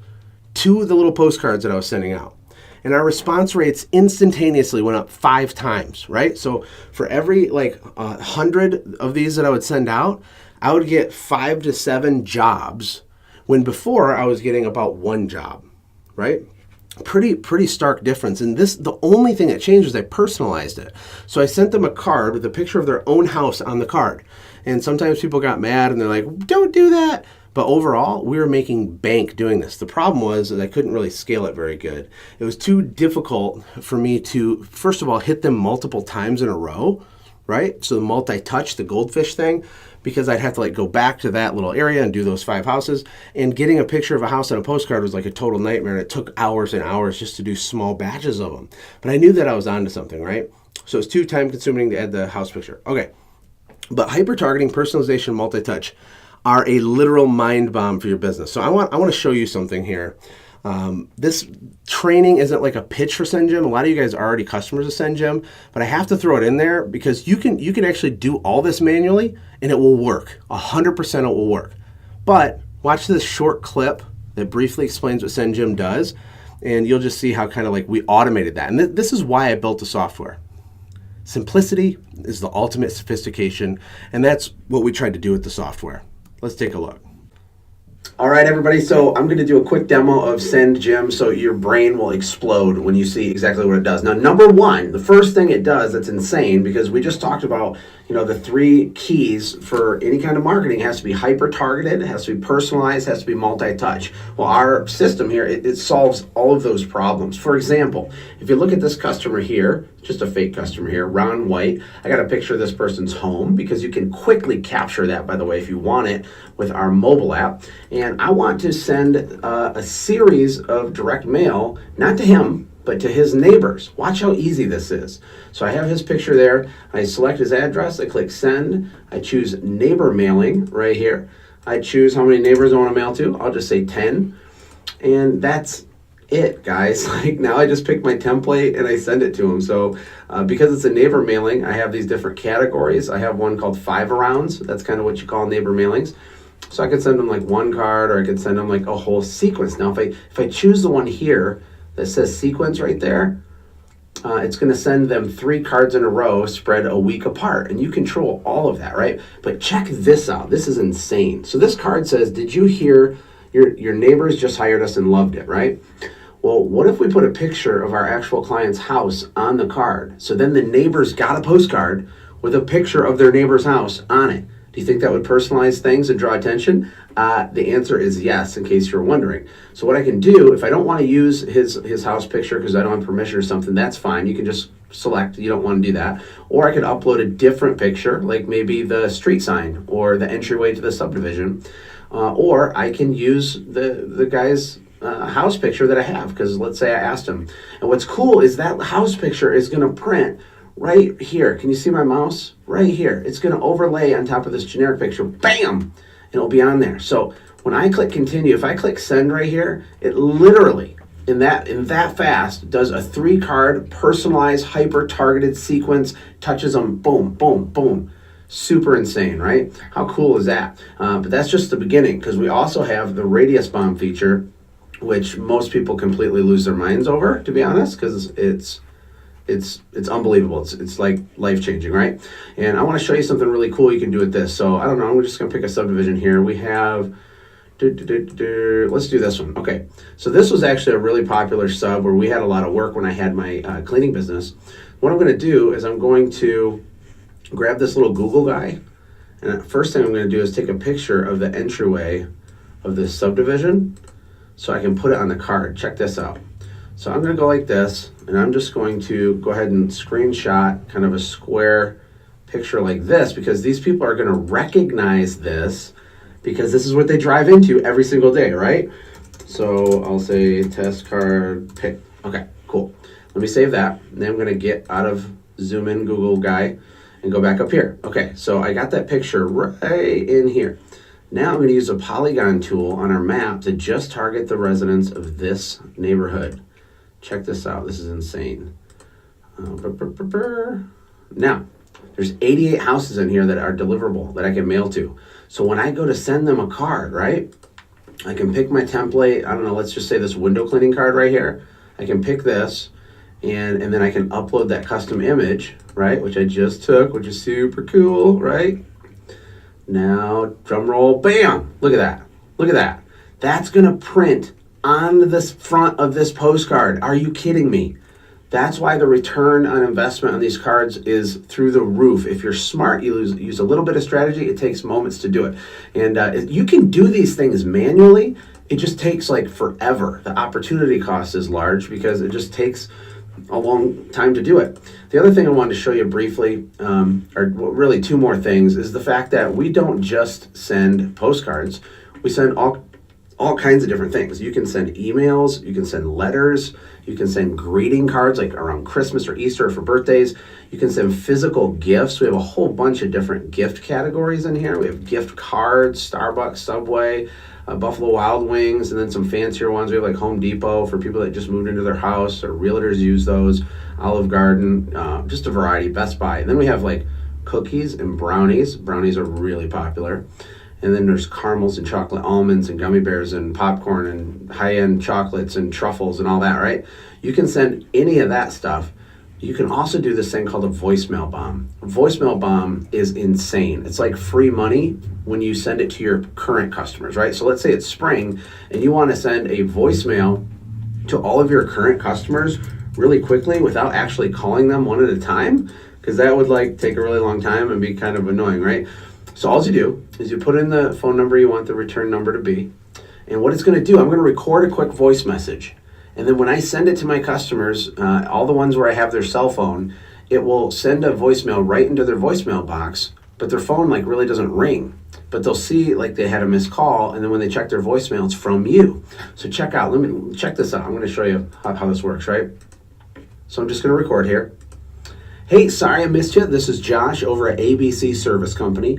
to the little postcards that I was sending out. And our response rates instantaneously went up 5 times, right? So for every 100 of these that I would send out, I would get 5 to 7 jobs, when before I was getting about 1 job, right? Pretty stark difference. And the only thing that changed was I personalized it. So I sent them a card with a picture of their own house on the card. And sometimes people got mad and they're like, don't do that. But overall, we were making bank doing this. The problem was that I couldn't really scale it very good. It was too difficult for me to, first of all, hit them multiple times in a row, right? So the multi-touch, the goldfish thing, because I'd have to go back to that little area and do those 5 houses. And getting a picture of a house on a postcard was like a total nightmare. And it took hours and hours just to do small batches of them. But I knew that I was onto something, right? So it's too time consuming to add the house picture. Okay. But hyper-targeting, personalization, multi-touch are a literal mind bomb for your business. So I want to show you something here. This training isn't like a pitch for SendGym. A lot of you guys are already customers of SendGym, but I have to throw it in there because you can actually do all this manually and it will work. 100% it will work. But watch this short clip that briefly explains what SendGym does, and you'll just see how kind of we automated that. And this is why I built the software. Simplicity is the ultimate sophistication, and that's what we tried to do with the software. Let's take a look. All right, everybody, so I'm going to do a quick demo of SendGym so your brain will explode when you see exactly what it does. Now, number 1, the first thing it does that's insane, because we just talked about, the 3 keys for any kind of marketing. It has to be hyper-targeted, it has to be personalized, it has to be multi-touch. Well, our system here, it solves all of those problems. For example, if you look at this customer here, just a fake customer here, Ron White, I got a picture of this person's home because you can quickly capture that, by the way, if you want it, with our mobile app. And I want to send a series of direct mail, not to him, but to his neighbors. Watch how easy this is. So I have his picture there. I select his address. I click send. I choose neighbor mailing right here. I choose how many neighbors I want to mail to. I'll just say 10. And that's it, guys. Now I just pick my template and I send it to him. So because it's a neighbor mailing, I have these different categories. I have one called 5 rounds. That's kind of what you call neighbor mailings. So I could send them 1 card, or I could send them a whole sequence. Now if I choose the one here that says sequence right there, it's going to send them 3 cards in a row spread a week apart, and you control all of that, right? But check this out. This is insane. So this card says, did you hear your neighbors just hired us and loved it, right? Well, what if we put a picture of our actual client's house on the card? So then the neighbors got a postcard with a picture of their neighbor's house on it. Do you think that would personalize things and draw attention? The answer is yes, in case you're wondering. So what I can do, if I don't want to use his house picture because I don't have permission or something, that's fine. You can just select you don't want to do that. Or I could upload a different picture, like maybe the street sign or the entryway to the subdivision. Or I can use the guy's house picture that I have, because let's say I asked him. And what's cool is that house picture is going to print right here. Can you see my mouse? Right here. It's going to overlay on top of this generic picture. Bam! And it'll be on there. So When I click continue, if I click send right here, it literally in that fast does a 3-card personalized hyper targeted sequence, touches them, boom, boom, boom. Super insane, right? How cool is that? But that's just the beginning, because we also have the radius bomb feature, which most people completely lose their minds over, to be honest, because it's unbelievable. It's like life-changing, right? And I want to show you something really cool you can do with this. So I don't know, I'm just going to pick a subdivision here. We have, let's do this one. Okay, so this was actually a really popular sub where we had a lot of work when I had my cleaning business. What I'm going to do is I'm going to grab this little Google guy, and the first thing I'm going to do is take a picture of the entryway of this subdivision so I can put it on the card. Check this out. So I'm going to go like this, and I'm just going to go ahead and screenshot kind of a square picture like this, because these people are going to recognize this, because this is what they drive into every single day, right? So I'll say test card pick. Okay, cool. Let me save that. And then I'm going to get out of zoom in Google guy and go back up here. Okay, so I got that picture right in here. Now I'm going to use a polygon tool on our map to just target the residents of this neighborhood. Check this out. This is insane. Now, there's 88 houses in here that are deliverable that I can mail to. So when I go to send them a card, right, I can pick my template. I don't know, let's just say this window cleaning card right here. I can pick this, and then I can upload that custom image, right, which I just took, which is super cool, right? Now, drum roll, bam! Look at that. Look at that. That's going to print on this front of this postcard. Are you kidding me? That's why the return on investment on these cards is through the roof. If you're smart, you use a little bit of strategy. It takes moments to do it. And you can do these things manually. It just takes like forever. The opportunity cost is large because it just takes a long time to do it. The other thing I wanted to show you briefly, or really two more things, is the fact that we don't just send postcards. We send all kinds of different things. You can send emails, you can send letters, you can send greeting cards like around Christmas or Easter or for birthdays. You can send physical gifts. We have a whole bunch of different gift categories in here. We have gift cards, Starbucks, Subway, Buffalo Wild Wings, and then some fancier ones. We have like Home Depot for people that just moved into their house, or realtors use those, Olive Garden, just a variety, Best Buy. And then we have like cookies and brownies. Brownies are really popular. And then there's caramels and chocolate almonds and gummy bears and popcorn and high-end chocolates and truffles and all that, right? You can send any of that stuff. You can also do this thing called a voicemail bomb. A voicemail bomb is insane. It's like free money when you send it to your current customers, right? So let's say it's spring and you want to send a voicemail to all of your current customers really quickly without actually calling them one at a time, because that would like take a really long time and be kind of annoying, right? So all you do is you put in the phone number you want the return number to be, and what it's going to do, I'm going to record a quick voice message, and then when I send it to my customers, all the ones where I have their cell phone, it will send a voicemail right into their voicemail box, but their phone like really doesn't ring, but they'll see like they had a missed call, and then when they check their voicemail, it's from you. So check this out. I'm going to show you how this works, right? So I'm just going to record here. Hey, sorry I missed you. This is Josh over at ABC Service Company.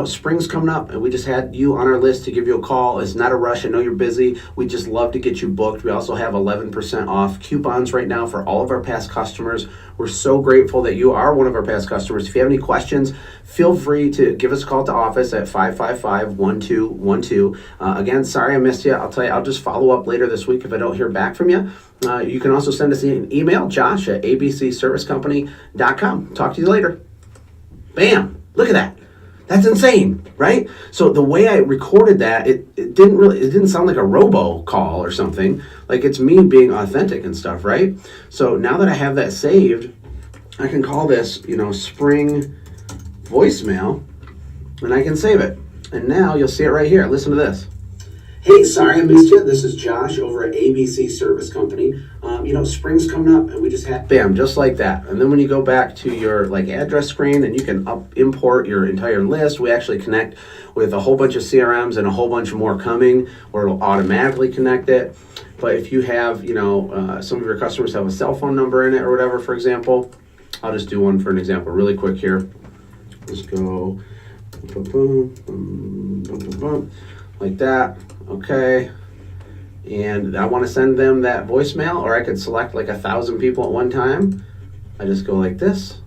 Spring's coming up, and we just had you on our list to give you a call. It's not a rush. I know you're busy. We just love to get you booked. We also have 11% off coupons right now for all of our past customers. We're so grateful that you are one of our past customers. If you have any questions, feel free to give us a call at the office at 555-1212. Again, sorry I missed you. I'll tell you, I'll just follow up later this week if I don't hear back from you. You can also send us an email, josh at abcservicecompany.com. Talk to you later. Bam! Look at that. That's insane, right? So the way I recorded that, it didn't sound like a robo call or something. Like it's me being authentic and stuff, right? So now that I have that saved, I can call this, spring voicemail, and I can save it. And now you'll see it right here. Listen to this. Hey, sorry I missed you. This is Josh over at ABC Service Company. Spring's coming up, and we just had bam, just like that. And then when you go back to your address screen, and you can import your entire list. We actually connect with a whole bunch of CRMs and a whole bunch more coming, where it'll automatically connect it. But if you have, some of your customers have a cell phone number in it or whatever, for example, I'll just do one for an example really quick here. Let's go. like that. Okay. And I want to send them that voicemail, or I could select like 1,000 people at one time. I just go like this.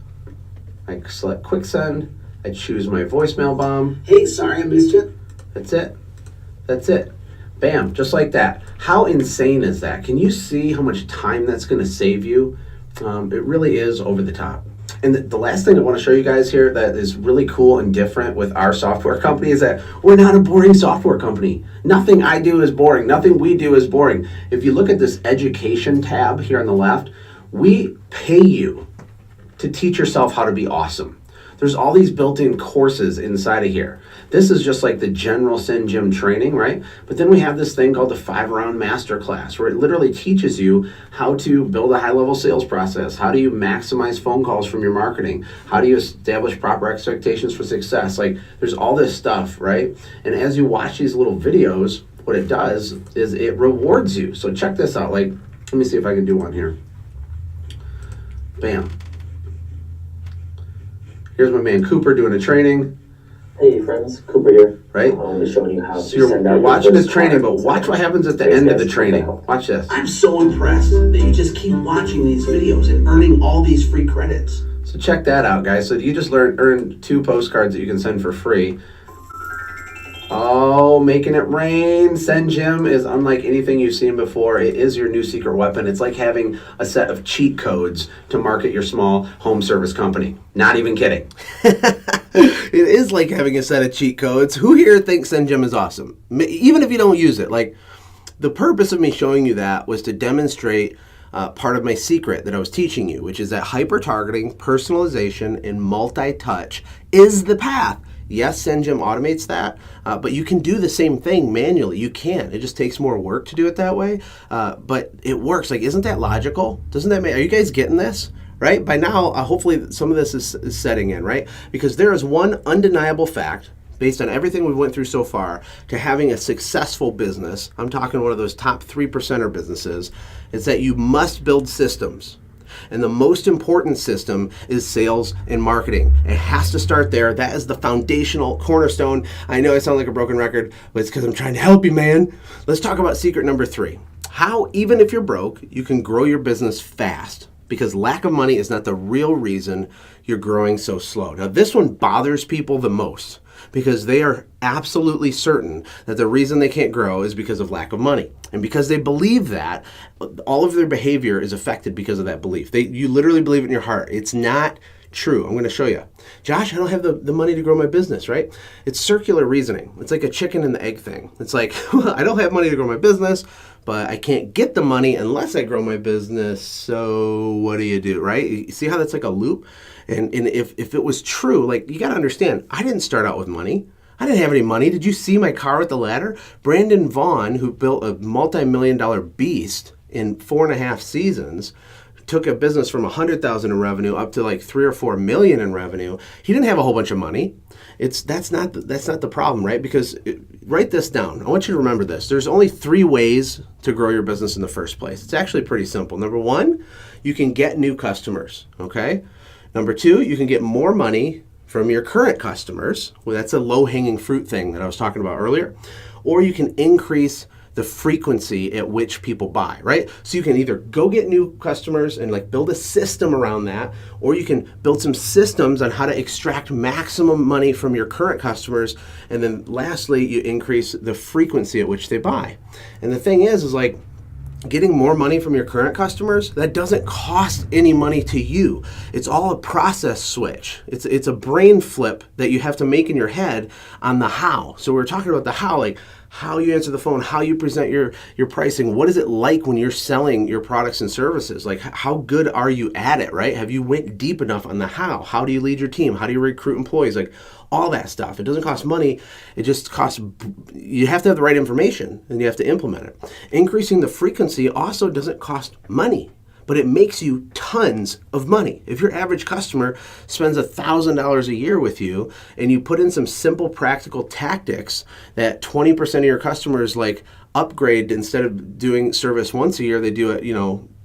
I select quick send. I choose my voicemail bomb. Hey, sorry I missed you. That's it. That's it. Bam, just like that. How insane is that? Can you see how much time that's going to save you? It really is over the top. And the last thing I want to show you guys here that is really cool and different with our software company is that we're not a boring software company. Nothing I do is boring. Nothing we do is boring. If you look at this education tab here on the left, we pay you to teach yourself how to be awesome. There's all these built-in courses inside of here. This is just like the general SendJim training, right? But then we have this thing called the 5-round masterclass, where it literally teaches you how to build a high-level sales process. How do you maximize phone calls from your marketing? How do you establish proper expectations for success? Like, there's all this stuff, right? And as you watch these little videos, what it does is it rewards you. So check this out. Like, let me see if I can do one here. Bam. Here's my man Cooper doing a training. Hey friends, Cooper here. Right? I'm showing you how to So send you're out watching this training, but watch what happens at the end of the training. Watch this. I'm so impressed that you just keep watching these videos and earning all these free credits. So check that out, guys. So you just earn 2 postcards that you can send for free. Oh, making it rain. SendJim is unlike anything you've seen before. It is your new secret weapon. It's like having a set of cheat codes to market your small home service company. Not even kidding. It is like having a set of cheat codes. Who here thinks SendJim is awesome? Even if you don't use it. Like, the purpose of me showing you that was to demonstrate part of my secret that I was teaching you, which is that hyper-targeting, personalization, and multi-touch is the path. Yes, SendJim automates that, but you can do the same thing manually. You can. It just takes more work to do it that way, but it works. Like, isn't that logical? Doesn't that make? Are you guys getting this? Right? By now, hopefully some of this is setting in, right? Because there is one undeniable fact, based on everything we went through so far, to having a successful business. I'm talking one of those top 3%er businesses. Is that you must build systems. And the most important system is sales and marketing. It has to start there. That is the foundational cornerstone. I know I sound like a broken record, but it's because I'm trying to help you, man. Let's talk about secret number 3. How, even if you're broke, you can grow your business fast. Because lack of money is not the real reason you're growing so slow. Now, this one bothers people the most because they are absolutely certain that the reason they can't grow is because of lack of money. And because they believe that, all of their behavior is affected because of that belief. You literally believe it in your heart. It's not true. I'm going to show you. Josh, I don't have the money to grow my business, right? It's circular reasoning. It's like a chicken and the egg thing. It's like, well, I don't have money to grow my business, but I can't get the money unless I grow my business. So what do you do, right? You see how that's like a loop? And if it was true, like, you got to understand, I didn't start out with money. I didn't have any money. Did you see my car with the ladder? Brandon Vaughn, who built a multi-million-dollar beast in 4.5 seasons, took a business from 100,000 in revenue up to like 3 or 4 million in revenue. He didn't have a whole bunch of money. That's not the problem, right? Because write this down. I want you to remember this. There's only 3 ways to grow your business in the first place. It's actually pretty simple. Number 1, you can get new customers, okay? Number 2, you can get more money from your current customers. Well, that's a low-hanging fruit thing that I was talking about earlier. Or you can increase the frequency at which people buy, right? So you can either go get new customers and like build a system around that, or you can build some systems on how to extract maximum money from your current customers. And then lastly, you increase the frequency at which they buy. And the thing is like, getting more money from your current customers, that doesn't cost any money to you. It's all a process switch. It's a brain flip that you have to make in your head on the how. So we're talking about the how, like how you answer the phone, how you present your pricing. What is it like when you're selling your products and services? Like, how good are you at it, right? Have you went deep enough on the how? How do you lead your team? How do you recruit employees? Like, all that stuff. It doesn't cost money. It just costs, you have to have the right information and you have to implement it. Increasing the frequency also doesn't cost money, but it makes you tons of money. If your average customer spends $1,000 a year with you and you put in some simple practical tactics that 20% of your customers like upgrade, instead of doing service once a year, they do it,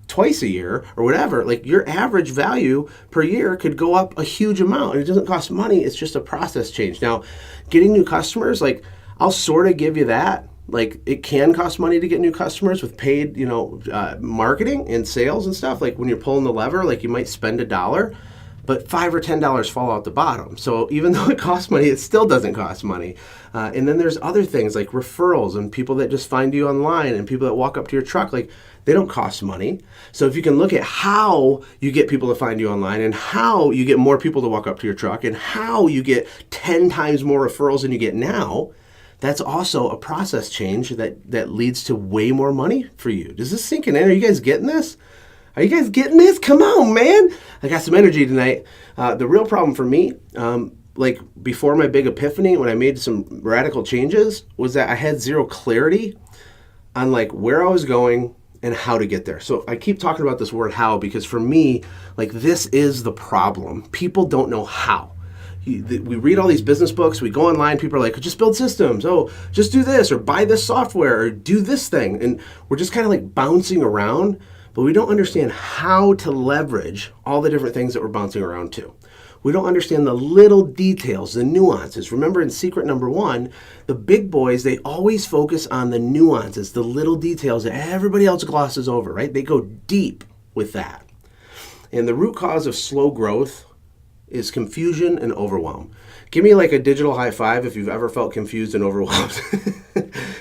twice a year or whatever, like your average value per year could go up a huge amount, and it doesn't cost money. It's just a process change. Now, getting new customers, like, I'll sort of give you that. Like, it can cost money to get new customers with paid, marketing and sales and stuff. Like, when you're pulling the lever, like, you might spend $1, but $5 or $10 fall out the bottom. So even though it costs money, it still doesn't cost money. And then there's other things like referrals and people that just find you online and people that walk up to your truck. Like, they don't cost money. So if you can look at how you get people to find you online and how you get more people to walk up to your truck and how you get 10 times more referrals than you get now, that's also a process change that leads to way more money for you. Does this sink in? Are you guys getting this? Are you guys getting this? Come on, man. I got some energy tonight. The real problem for me, like before my big epiphany, when I made some radical changes, was that I had zero clarity on like where I was going and how to get there. So I keep talking about this word how because for me, like this is the problem. People don't know how. We read all these business books, we go online, people are like, just build systems, oh, just do this, or buy this software, or do this thing. And we're just kind of like bouncing around, but we don't understand how to leverage all the different things that we're bouncing around to. We don't understand the little details, the nuances. Remember in secret number 1, the big boys, they always focus on the nuances, the little details that everybody else glosses over, right? They go deep with that. And the root cause of slow growth is confusion and overwhelm. Give me like a digital high five if you've ever felt confused and overwhelmed.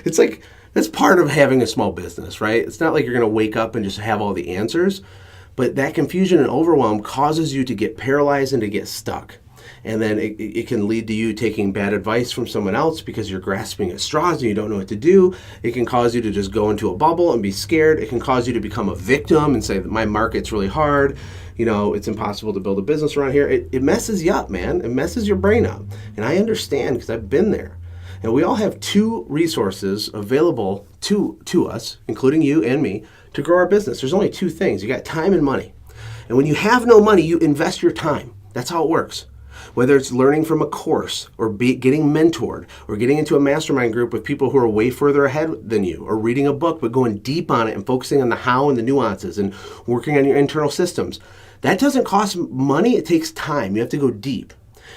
It's like, that's part of having a small business, right? It's not like you're going to wake up and just have all the answers, but that confusion and overwhelm causes you to get paralyzed and to get stuck. And then it can lead to you taking bad advice from someone else because you're grasping at straws and you don't know what to do. It can cause you to just go into a bubble and be scared. It can cause you to become a victim and say that my market's really hard. It's impossible to build a business around here. It messes you up, man. It messes your brain up. And I understand because I've been there. And we all have 2 resources available to us, including you and me, to grow our business. There's only 2 things. You got time and money. And when you have no money, you invest your time. That's how it works. Whether it's learning from a course or getting mentored or getting into a mastermind group with people who are way further ahead than you or reading a book but going deep on it and focusing on the how and the nuances and working on your internal systems. That doesn't cost money. It takes time. You have to go deep.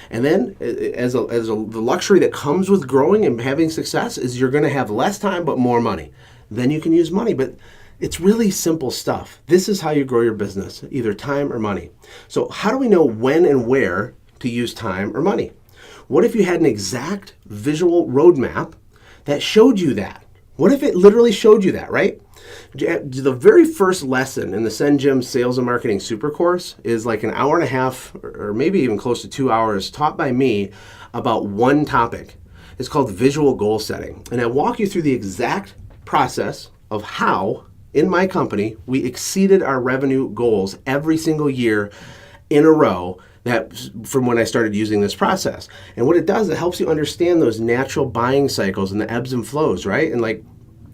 And then the luxury that comes with growing and having success is you're going to have less time but more money. Then you can use money. But it's really simple stuff. This is how you grow your business, either time or money. So how do we know when and where to use time or money? What if you had an exact visual roadmap that showed you that? What if it literally showed you that, right? The very first lesson in the Send Jim Sales and Marketing Super Course is like an hour and a half or maybe even close to 2 hours taught by me about one topic. It's called visual goal setting. And I walk you through the exact process of how in my company we exceeded our revenue goals every single year in a row that from when I started using this process. And what it does, it helps you understand those natural buying cycles and the ebbs and flows, right? And like,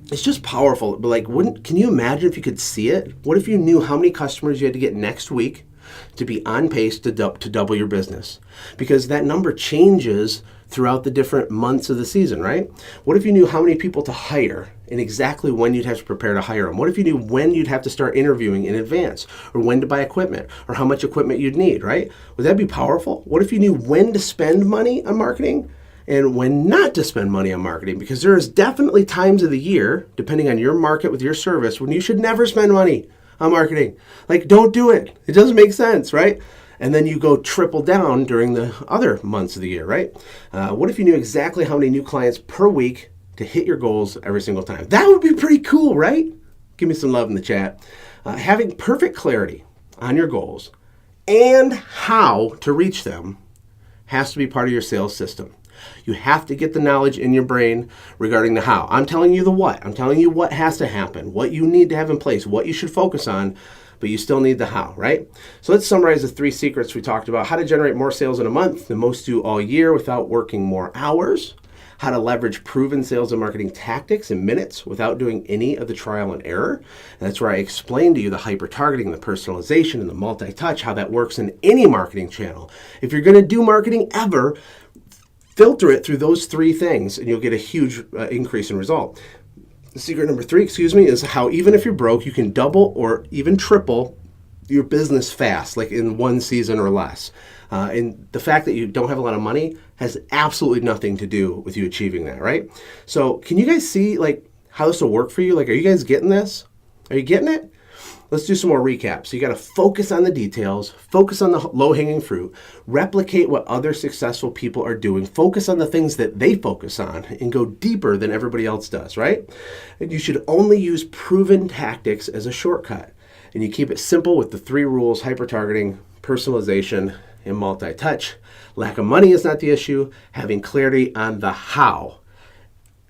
it's just powerful. But like, can you imagine if you could see it? What if you knew how many customers you had to get next week to be on pace to double your business? Because that number changes throughout the different months of the season, right? What if you knew how many people to hire and exactly when you'd have to prepare to hire them? What if you knew when you'd have to start interviewing in advance or when to buy equipment or how much equipment you'd need, right? Would that be powerful? What if you knew when to spend money on marketing and when not to spend money on marketing? Because there is definitely times of the year, depending on your market with your service, when you should never spend money on marketing. Like, don't do it. It doesn't make sense, right? And then you go triple down during the other months of the year, right? What if you knew exactly how many new clients per week to hit your goals every single time? That would be pretty cool, right? Give me some love in the chat. Having perfect clarity on your goals and how to reach them has to be part of your sales system. You have to get the knowledge in your brain regarding the how. I'm telling you the what. I'm telling you what has to happen, what you need to have in place, what you should focus on, but you still need the how, right? So let's summarize the 3 secrets we talked about. How to generate more sales in a month than most do all year without working more hours. How to leverage proven sales and marketing tactics in minutes without doing any of the trial and error. And that's where I explain to you the hyper-targeting, the personalization, and the multi-touch, how that works in any marketing channel. If you're going to do marketing ever, filter it through those 3 things and you'll get a huge increase in result. Secret number 3, is how even if you're broke, you can double or even triple your business fast, like in one season or less. And the fact that you don't have a lot of money has absolutely nothing to do with you achieving that, right? So can you guys see like how this will work for you? Like, are you guys getting this? Are you getting it? Let's do some more recaps. So you got to focus on the details, focus on the low-hanging fruit, replicate what other successful people are doing, focus on the things that they focus on, and go deeper than everybody else does, right? And you should only use proven tactics as a shortcut. And you keep it simple with the 3 rules: hyper-targeting, personalization, and multi-touch. Lack of money is not the issue. Having clarity on the how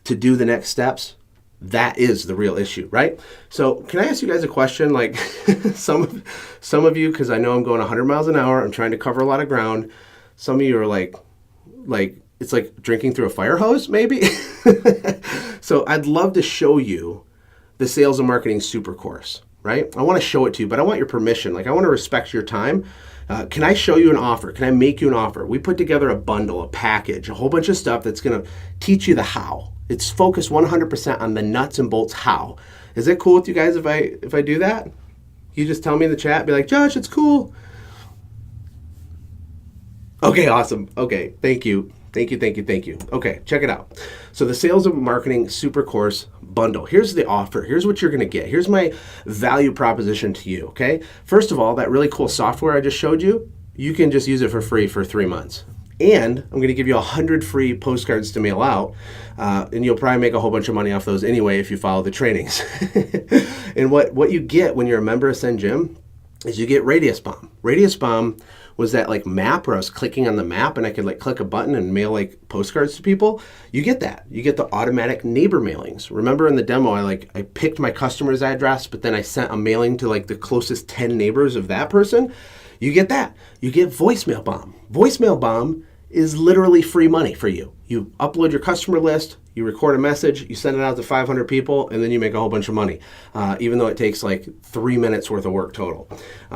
to do the next steps, that is the real issue, right? So can I ask you guys a question? Like some of you, because I know I'm going 100 miles an hour, I'm trying to cover a lot of ground. Some of you are like it's like drinking through a fire hose, maybe. So I'd love to show you the sales and marketing super course, right? I want to show it to you, but I want your permission. Like, I want to respect your time. Can I show you an offer? Can I make you an offer? We put together a bundle, a package, a whole bunch of stuff that's going to teach you the how. It's focused 100% on the nuts and bolts how. Is it cool with you guys if I do that? You just tell me in the chat, be like, Josh, it's cool. Okay, awesome. Okay, thank you. Thank you. Okay, check it out. So the Sales and Marketing Super Course Bundle. Here's the offer. Here's what you're going to get. Here's my value proposition to you, okay? First of all, that really cool software I just showed you, you can just use it for free for 3 months. And I'm going to give you 100 free postcards to mail out, and you'll probably make a whole bunch of money off those anyway if you follow the trainings. And what you get when you're a member of Send Gym is you get Radius Bomb. Radius Bomb was that like map where I was clicking on the map and I could like click a button and mail like postcards to people. You get that. You get the automatic neighbor mailings. Remember in the demo, I picked my customer's address, but then I sent a mailing to like the closest 10 neighbors of that person. You get that. You get Voicemail Bomb. Voicemail Bomb is literally free money for you. You upload your customer list, you record a message, you send it out to 500 people, and then you make a whole bunch of money, even though it takes like 3 minutes worth of work total.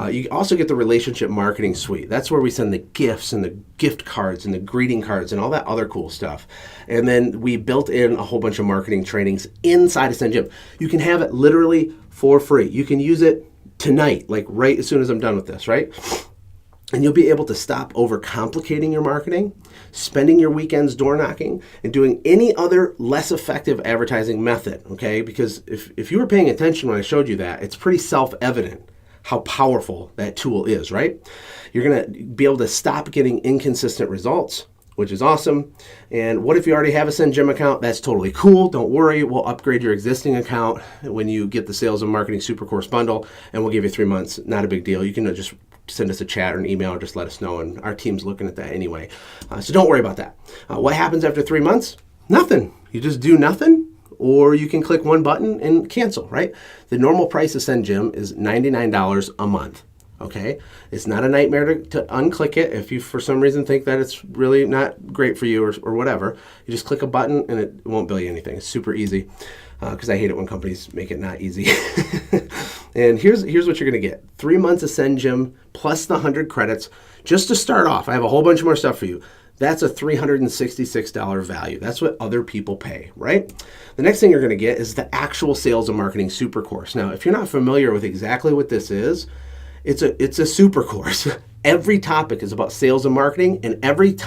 You also get the Relationship Marketing Suite. That's where we send the gifts and the gift cards and the greeting cards and all that other cool stuff. And then we built in a whole bunch of marketing trainings inside of Send Gym. You can have it literally for free. You can use it tonight, like right as soon as I'm done with this, right? And you'll be able to stop overcomplicating your marketing, spending your weekends door knocking, and doing any other less effective advertising method, okay? Because if you were paying attention when I showed you that, it's pretty self-evident how powerful that tool is, right? You're gonna be able to stop getting inconsistent results, which is awesome. And what if you already have a Send Gym account? That's totally cool. Don't worry, we'll upgrade your existing account when you get the Sales and Marketing Super Course Bundle, and we'll give you 3 months. Not a big deal. You can just send us a chat or an email or just let us know, and our team's looking at that anyway. So don't worry about that. What happens after 3 months? Nothing. You just do nothing, or you can click one button and cancel, right? The normal price of Send Gym is $99 a month, okay? It's not a nightmare to unclick it if you for some reason think that it's really not great for you or whatever. You just click a button and it won't bill you anything. It's super easy, because I hate it when companies make it not easy. And here's what you're going to get. 3 months of Send Gym plus the 100 credits just to start off. I have a whole bunch more stuff for you. That's a $366 value. That's what other people pay, right? The next thing you're going to get is the actual Sales and Marketing Super Course. Now, if you're not familiar with exactly what this is, it's a super course. Every topic is about sales and marketing, and every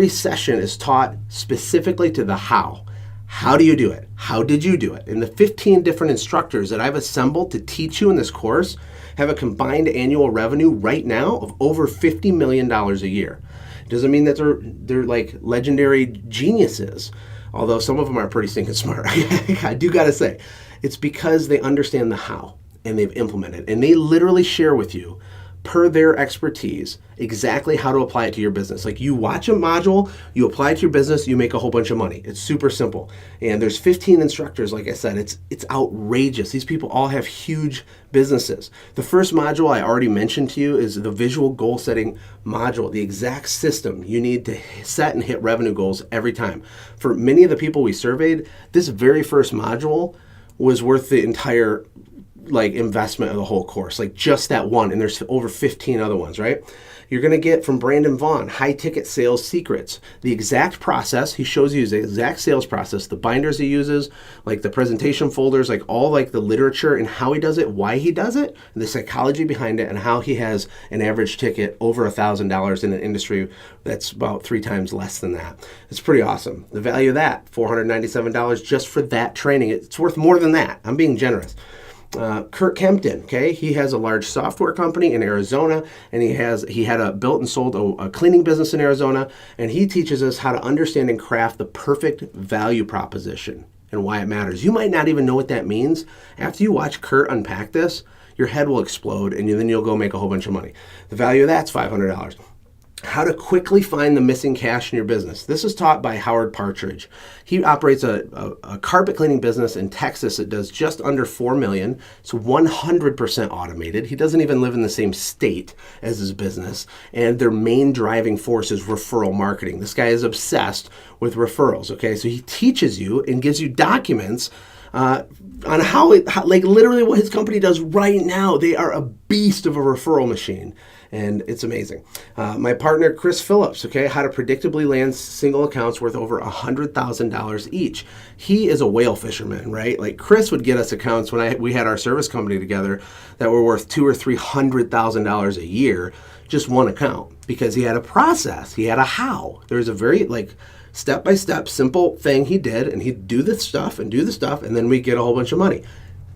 session is taught specifically to the how. How do you do it? How did you do it? And the 15 different instructors that I've assembled to teach you in this course have a combined annual revenue right now of over $50 million a year. It doesn't mean that they're like legendary geniuses, although some of them are pretty stinking smart. I do gotta say, it's because they understand the how and they've implemented, and they literally share with you per their expertise exactly how to apply it to your business. Like, you watch a module, you apply it to your business, you make a whole bunch of money. It's super simple. And there's 15 instructors, like I said. It's outrageous. These people all have huge businesses. The first module I already mentioned to you is the visual goal setting module, the exact system you need to set and hit revenue goals every time. For many of the people we surveyed, this very first module was worth the entire like investment of the whole course, like just that one. And there's over 15 other ones, right? You're going to get from Brandon Vaughn, high ticket sales secrets, the exact process. He shows you the exact sales process, the binders he uses, like the presentation folders, like all like the literature and how he does it, why he does it, the psychology behind it, and how he has an average ticket over $1,000 in an industry that's about 3 times less than that. It's pretty awesome. The value of that, $497 just for that training. It's worth more than that. I'm being generous. Kurt Kempton, okay, he has a large software company in Arizona, and he had built and sold a cleaning business in Arizona, and he teaches us how to understand and craft the perfect value proposition and why it matters. You might not even know what that means. After you watch Kurt unpack this, your head will explode, and then you'll go make a whole bunch of money. The value of that's $500. How to quickly find the missing cash in your business. This is taught by Howard Partridge. He operates a carpet cleaning business in Texas. It does just under $4 million. It's 100% automated. He doesn't even live in the same state as his business. And their main driving force is referral marketing. This guy is obsessed with referrals, okay? So he teaches you and gives you documents on how like literally what his company does right now. They are a beast of a referral machine, and it's amazing. My partner, Chris Phillips, okay, how to predictably land single accounts worth over $100,000 each. He is a whale fisherman, right? Like Chris would get us accounts when we had our service company together that were worth $200,000 or $300,000 a year, just one account, because he had a process, he had a how. There's a very like step-by-step simple thing he did, and he'd do the stuff, and then we get a whole bunch of money.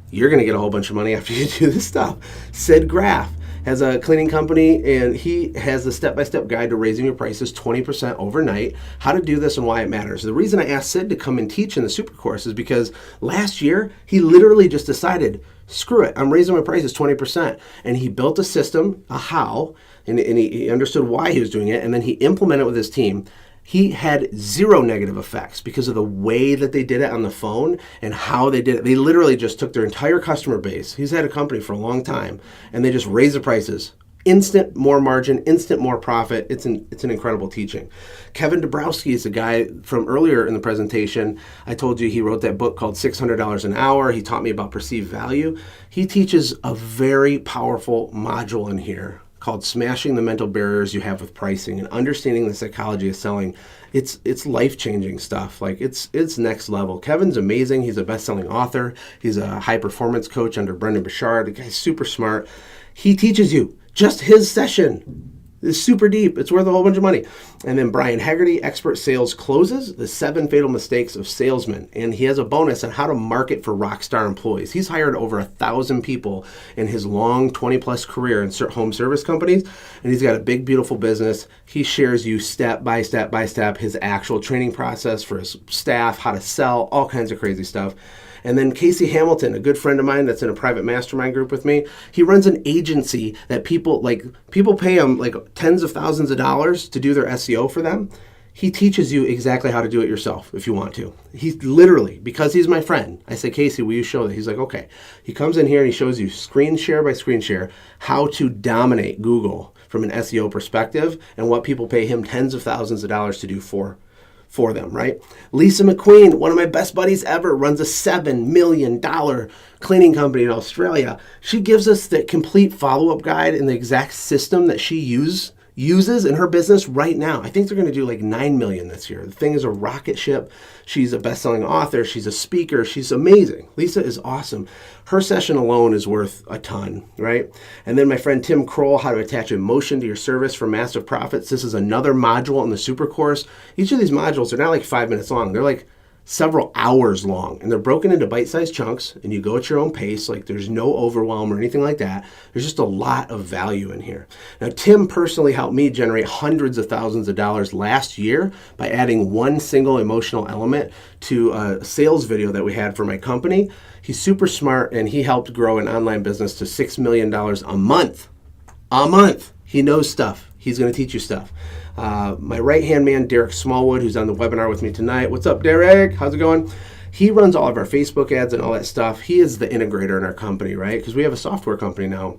You're going to get a whole bunch of money after you do this stuff. Sid Graff has a cleaning company, and he has a step-by-step guide to raising your prices 20% overnight, how to do this and why it matters. The reason I asked Sid to come and teach in the super course is because last year, he literally just decided, screw it, I'm raising my prices 20%. And he built a system, a how, and he understood why he was doing it, and then he implemented it with his team. He had 0 negative effects because of the way that they did it on the phone and how they did it. They literally just took their entire customer base. He's had a company for a long time, and they just raised the prices. Instant more margin, instant more profit. It's an incredible teaching. Kevin Dabrowski is a guy from earlier in the presentation. I told you he wrote that book called $600 an Hour. He taught me about perceived value. He teaches a very powerful module in here called Smashing the Mental Barriers You Have with Pricing and Understanding the Psychology of Selling. It's life-changing stuff. Like it's next level. Kevin's amazing. He's a best-selling author. He's a high-performance coach under Brendan Bouchard. The guy's super smart. He teaches you. Just his session is super deep. It's worth a whole bunch of money. And then Brian Haggerty, Expert Sales Closes, the 7 Fatal Mistakes of Salesmen. And he has a bonus on how to market for rock star employees. He's hired over 1,000 people in his long 20-plus career in home service companies. And he's got a big, beautiful business. He shares you step by step by step his actual training process for his staff, how to sell, all kinds of crazy stuff. And then Casey Hamilton, a good friend of mine that's in a private mastermind group with me, he runs an agency that people pay him like tens of thousands of dollars to do their SEO for them. He teaches you exactly how to do it yourself if you want to. He literally, because he's my friend, I say, Casey, will you show that? He's like, okay. He comes in here and he shows you screen share by screen share how to dominate Google from an SEO perspective and what people pay him tens of thousands of dollars to do for them, right? Lisa McQueen, one of my best buddies ever, runs a $7 million cleaning company in Australia. She gives us the complete follow-up guide and the exact system that she uses in her business right now. I think they're going to do like $9 million this year. The thing is a rocket ship. She's a best-selling author. She's a speaker. She's amazing. Lisa is awesome. Her session alone is worth a ton, right? And then my friend Tim Kroll, how to attach emotion to your service for massive profits. This is another module in the super course. Each of these modules are not like 5 minutes long. They're like several hours long, and they're broken into bite-sized chunks, and you go at your own pace. Like there's no overwhelm or anything like that. There's just a lot of value in here. Now, Tim personally helped me generate hundreds of thousands of dollars last year by adding one single emotional element to a sales video that we had for my company. He's super smart, and he helped grow an online business to $6 million a month. A month. He knows stuff. He's going to teach you stuff. My right-hand man, Derek Smallwood, who's on the webinar with me tonight. What's up, Derek? How's it going? He runs all of our Facebook ads and all that stuff. He is the integrator in our company, right? Because we have a software company now.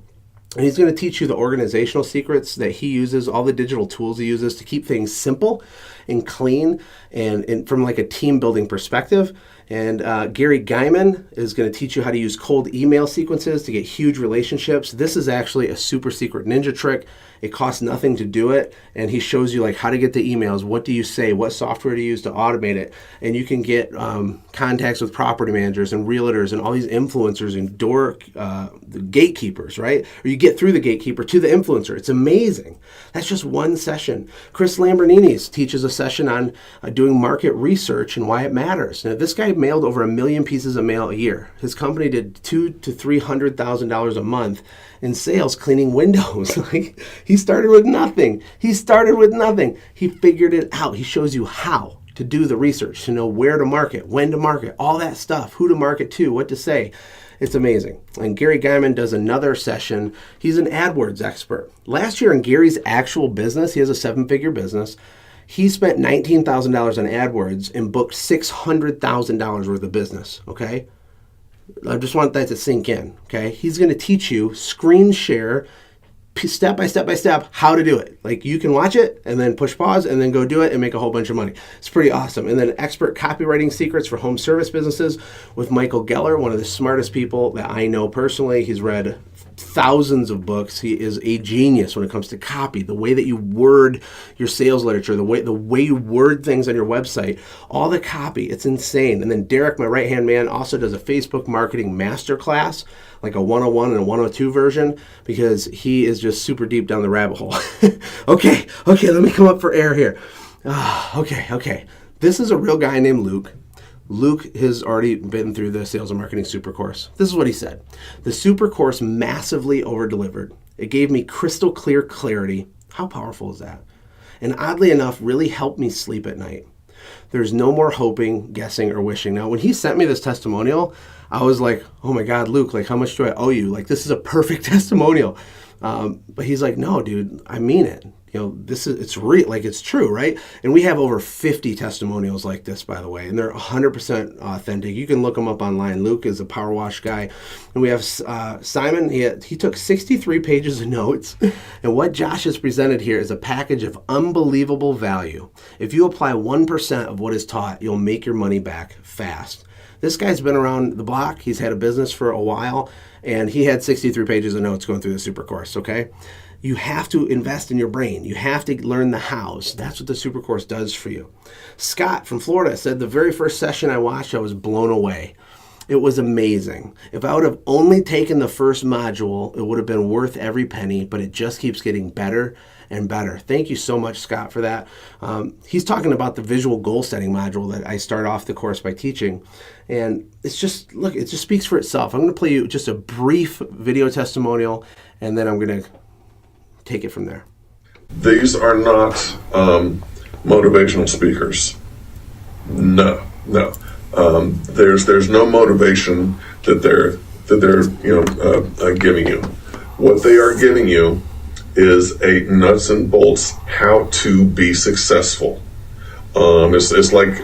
And he's going to teach you the organizational secrets that he uses, all the digital tools he uses to keep things simple and clean and from like a team building perspective. And Gary Guyman is going to teach you how to use cold email sequences to get huge relationships. This is actually a super secret ninja trick. It costs nothing to do it, and he shows you like how to get the emails, what do you say, what software to use to automate it, and you can get contacts with property managers and realtors and all these influencers and the gatekeepers, right? Or you get through the gatekeeper to the influencer. It's amazing. That's just one session. Chris Lamborghini's teaches a session on doing market research and why it matters. Now, this guy mailed over 1 million pieces of mail a year. His company did $200,000 to $300,000 a month in sales cleaning windows. Like, he started with nothing. He figured it out. He shows you how to do the research, to know where to market, when to market, all that stuff, who to market to, what to say. It's amazing. And Gary Guyman does another session. He's an AdWords expert. Last year in Gary's actual business, he has a 7-figure business. He spent $19,000 on AdWords and booked $600,000 worth of business, okay? I just want that to sink in, okay? He's going to teach you screen share, step by step, how to do it. Like, you can watch it and then push pause and then go do it and make a whole bunch of money. It's pretty awesome. And then expert copywriting secrets for home service businesses with Michael Geller, one of the smartest people that I know personally. He's read thousands of books. He is a genius when it comes to copy, the way that you word your sales literature, the way you word things on your website, all the copy. It's insane. And then Derek, my right-hand man, also does a Facebook marketing masterclass, like a 101 and a 102 version, because he is just super deep down the rabbit hole. Okay, let me come up for air here. Okay. This is a real guy named Luke. Luke has already been through the Sales and Marketing Super Course. This is what he said. The Super Course massively over-delivered. It gave me crystal clear clarity. How powerful is that? And oddly enough, really helped me sleep at night. There's no more hoping, guessing, or wishing. Now, when he sent me this testimonial, I was like, oh my God, Luke, like, how much do I owe you? Like, this is a perfect testimonial. But he's like, no, dude, I mean it. You know, it's real, like, it's true, right? And we have over 50 testimonials like this, by the way, and they're 100% authentic. You can look them up online. Luke is a power wash guy. And we have Simon. He took 63 pages of notes. And what Josh has presented here is a package of unbelievable value. If you apply 1% of what is taught, you'll make your money back fast. This guy's been around the block. He's had a business for a while, and he had 63 pages of notes going through the Super Course, okay? You have to invest in your brain. You have to learn the hows. That's what the Super Course does for you. Scott from Florida said the very first session I watched, I was blown away. It was amazing. If I would have only taken the first module, it would have been worth every penny, but it just keeps getting better and better. Thank you so much, Scott, for that. He's talking about the visual goal setting module that I start off the course by teaching. And it's just, look, it just speaks for itself. I'm going to play you just a brief video testimonial, and then I'm going to take it from there. These are not motivational speakers. No. There's no motivation that they're giving you. What they are giving you is a nuts and bolts how to be successful. It's like,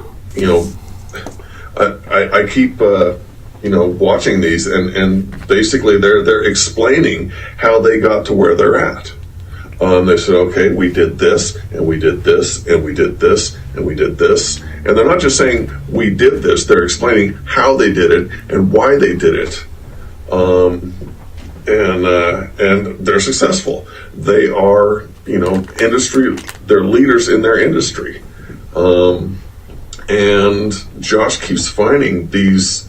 I keep watching these, and basically they're explaining how they got to where they're at. They said, okay, we did this, and we did this, and we did this, and we did this. And they're not just saying, we did this, they're explaining how they did it and why they did it. And they're successful. They are, they're leaders in their industry. And Josh keeps finding these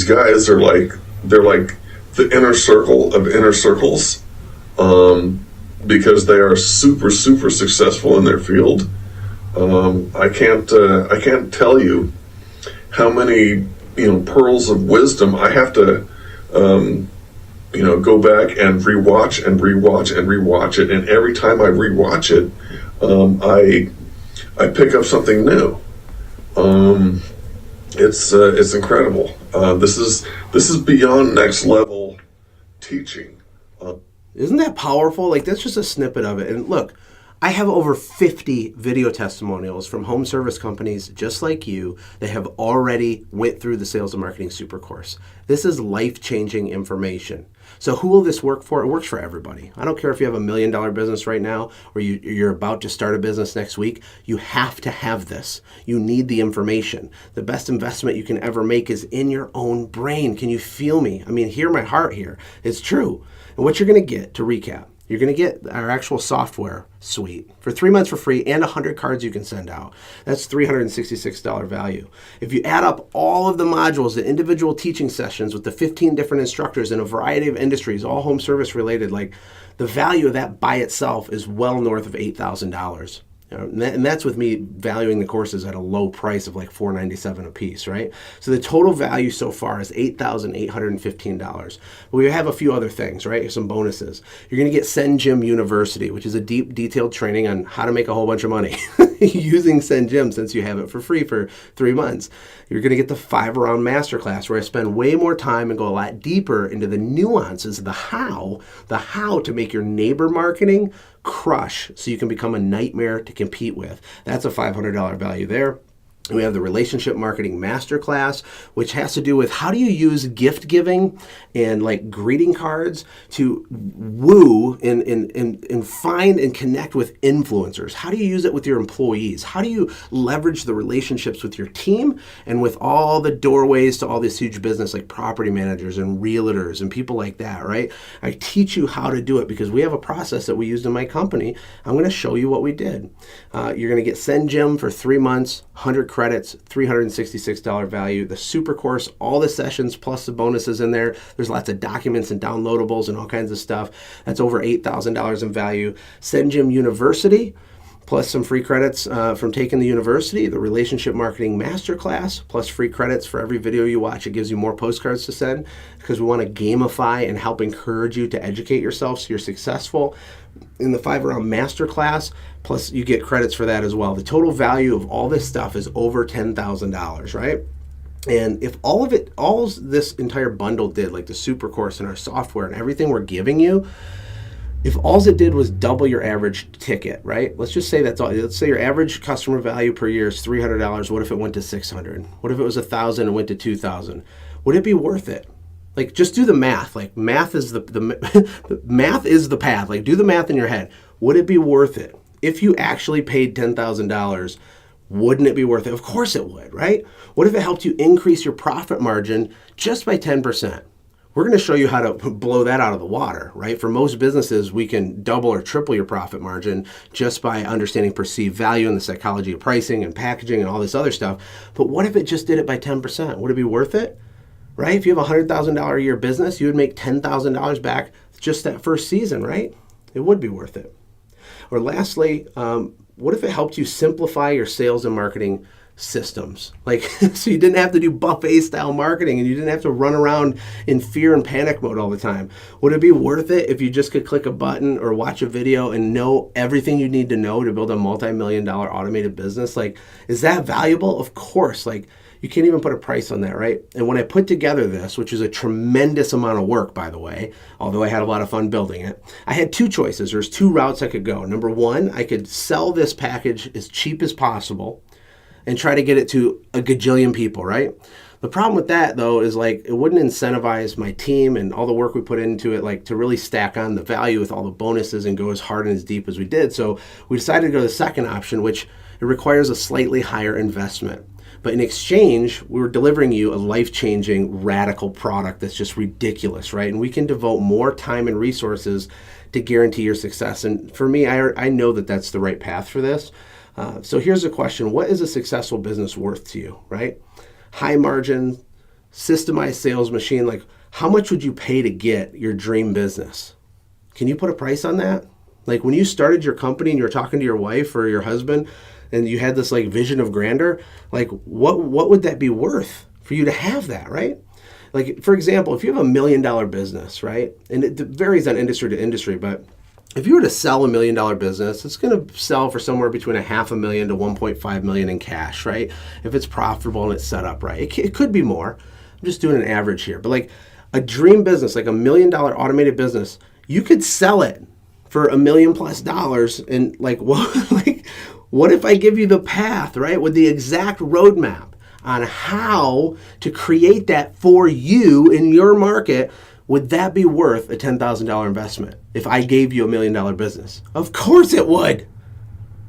guys are like, they're like the inner circle of inner circles. Because they are super, super successful in their field. I can't tell you how many, pearls of wisdom I have to, go back and rewatch it. And every time I rewatch it, I pick up something new. It's incredible. This is beyond next level teaching. Isn't that powerful? Like, that's just a snippet of it. And look, I have over 50 video testimonials from home service companies just like you that have already went through the Sales and Marketing Super Course. This is life-changing information. So who will this work for? It works for everybody. I don't care if you have $1 million business right now or you're about to start a business next week. You have to have this. You need the information. The best investment you can ever make is in your own brain. Can you feel me? I mean, hear my heart here. It's true. And what you're going to get, to recap, you're going to get our actual software suite for 3 months for free and 100 cards you can send out. That's $366 value. If you add up all of the modules, the individual teaching sessions with the 15 different instructors in a variety of industries, all home service related, like the value of that by itself is well north of $8,000. And that's with me valuing the courses at a low price of like $497 a piece, right? So the total value so far is $8,815. But we have a few other things, right? Some bonuses. You're going to get Send Gym University, which is a deep, detailed training on how to make a whole bunch of money using Send Gym since you have it for free for 3 months. You're going to get the 5-round masterclass where I spend way more time and go a lot deeper into the nuances, the how to make your neighbor marketing crush so you can become a nightmare to compete with. That's a $500 value there. We have the Relationship Marketing Masterclass, which has to do with how do you use gift giving and like greeting cards to woo and find and connect with influencers. How do you use it with your employees? How do you leverage the relationships with your team and with all the doorways to all this huge business like property managers and realtors and people like that, right? I teach you how to do it because we have a process that we used in my company. I'm going to show you what we did. You're going to get Send Gym for 3 months, 100 credits, $366 value, the super course, all the sessions plus the bonuses in there. There's lots of documents and downloadables and all kinds of stuff. That's over $8,000 in value. Send Gym University, plus some free credits from taking the university, the Relationship Marketing Masterclass, plus free credits for every video you watch. It gives you more postcards to send because we want to gamify and help encourage you to educate yourself so you're successful. In the 5-round Masterclass, plus you get credits for that as well. The total value of all this stuff is over $10,000, right? And if all this entire bundle did, like the super course and our software and everything we're giving you, if all it did was double your average ticket, right? Let's just say that's all. Let's say your average customer value per year is $300. What if it went to $600? What if it was $1,000 and went to $2,000? Would it be worth it? Like, just do the math. Like, math is the math is the path. Like, do the math in your head. Would it be worth it? If you actually paid $10,000, wouldn't it be worth it? Of course it would, right? What if it helped you increase your profit margin just by 10%? We're going to show you how to blow that out of the water, right? For most businesses, we can double or triple your profit margin just by understanding perceived value and the psychology of pricing and packaging and all this other stuff. But what if it just did it by 10%? Would it be worth it? Right? If you have a $100,000 a year business, you would make $10,000 back just that first season, right? It would be worth it. Or lastly, what if it helped you simplify your sales and marketing systems? Like, so you didn't have to do buffet style marketing and you didn't have to run around in fear and panic mode all the time. Would it be worth it if you just could click a button or watch a video and know everything you need to know to build a multi-million-dollar automated business? Like, is that valuable? Of course. Like, you can't even put a price on that, right? And when I put together this, which is a tremendous amount of work, by the way, although I had a lot of fun building it, I had 2 choices. There's 2 routes I could go. Number 1, I could sell this package as cheap as possible and try to get it to a gajillion people, right? The problem with that, though, is like it wouldn't incentivize my team and all the work we put into it, like to really stack on the value with all the bonuses and go as hard and as deep as we did. So we decided to go to the second option, which it requires a slightly higher investment. But in exchange, we were delivering you a life-changing, radical product that's just ridiculous, right? And we can devote more time and resources to guarantee your success. And for me, I know that that's the right path for this. So here's the question. What is a successful business worth to you, right? High margin, systemized sales machine. Like, how much would you pay to get your dream business? Can you put a price on that? Like, when you started your company and you were talking to your wife or your husband and you had this like vision of grandeur, like what would that be worth for you to have that, right? Like, for example, if you have $1 million business, right? And it varies on industry to industry, but if you were to sell $1 million business, it's going to sell for somewhere between $500,000 to $1.5 million in cash, right? If it's profitable and it's set up right. It could be more. I'm just doing an average here. But like a dream business, like $1 million automated business, you could sell it for $1 million plus, and like what, like what if I give you the path, right, with the exact roadmap on how to create that for you in your market? Would that be worth a $10,000 investment if I gave you $1 million business? Of course it would.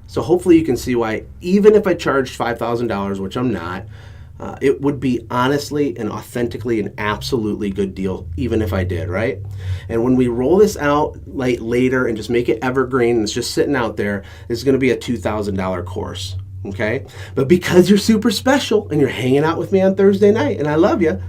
So hopefully you can see why, even if I charged $5,000, which I'm not, it would be honestly and authentically an absolutely good deal, even if I did, right? And when we roll this out later and just make it evergreen and it's just sitting out there, it's going to be a $2,000 course, okay? But because you're super special and you're hanging out with me on Thursday night, and I love you,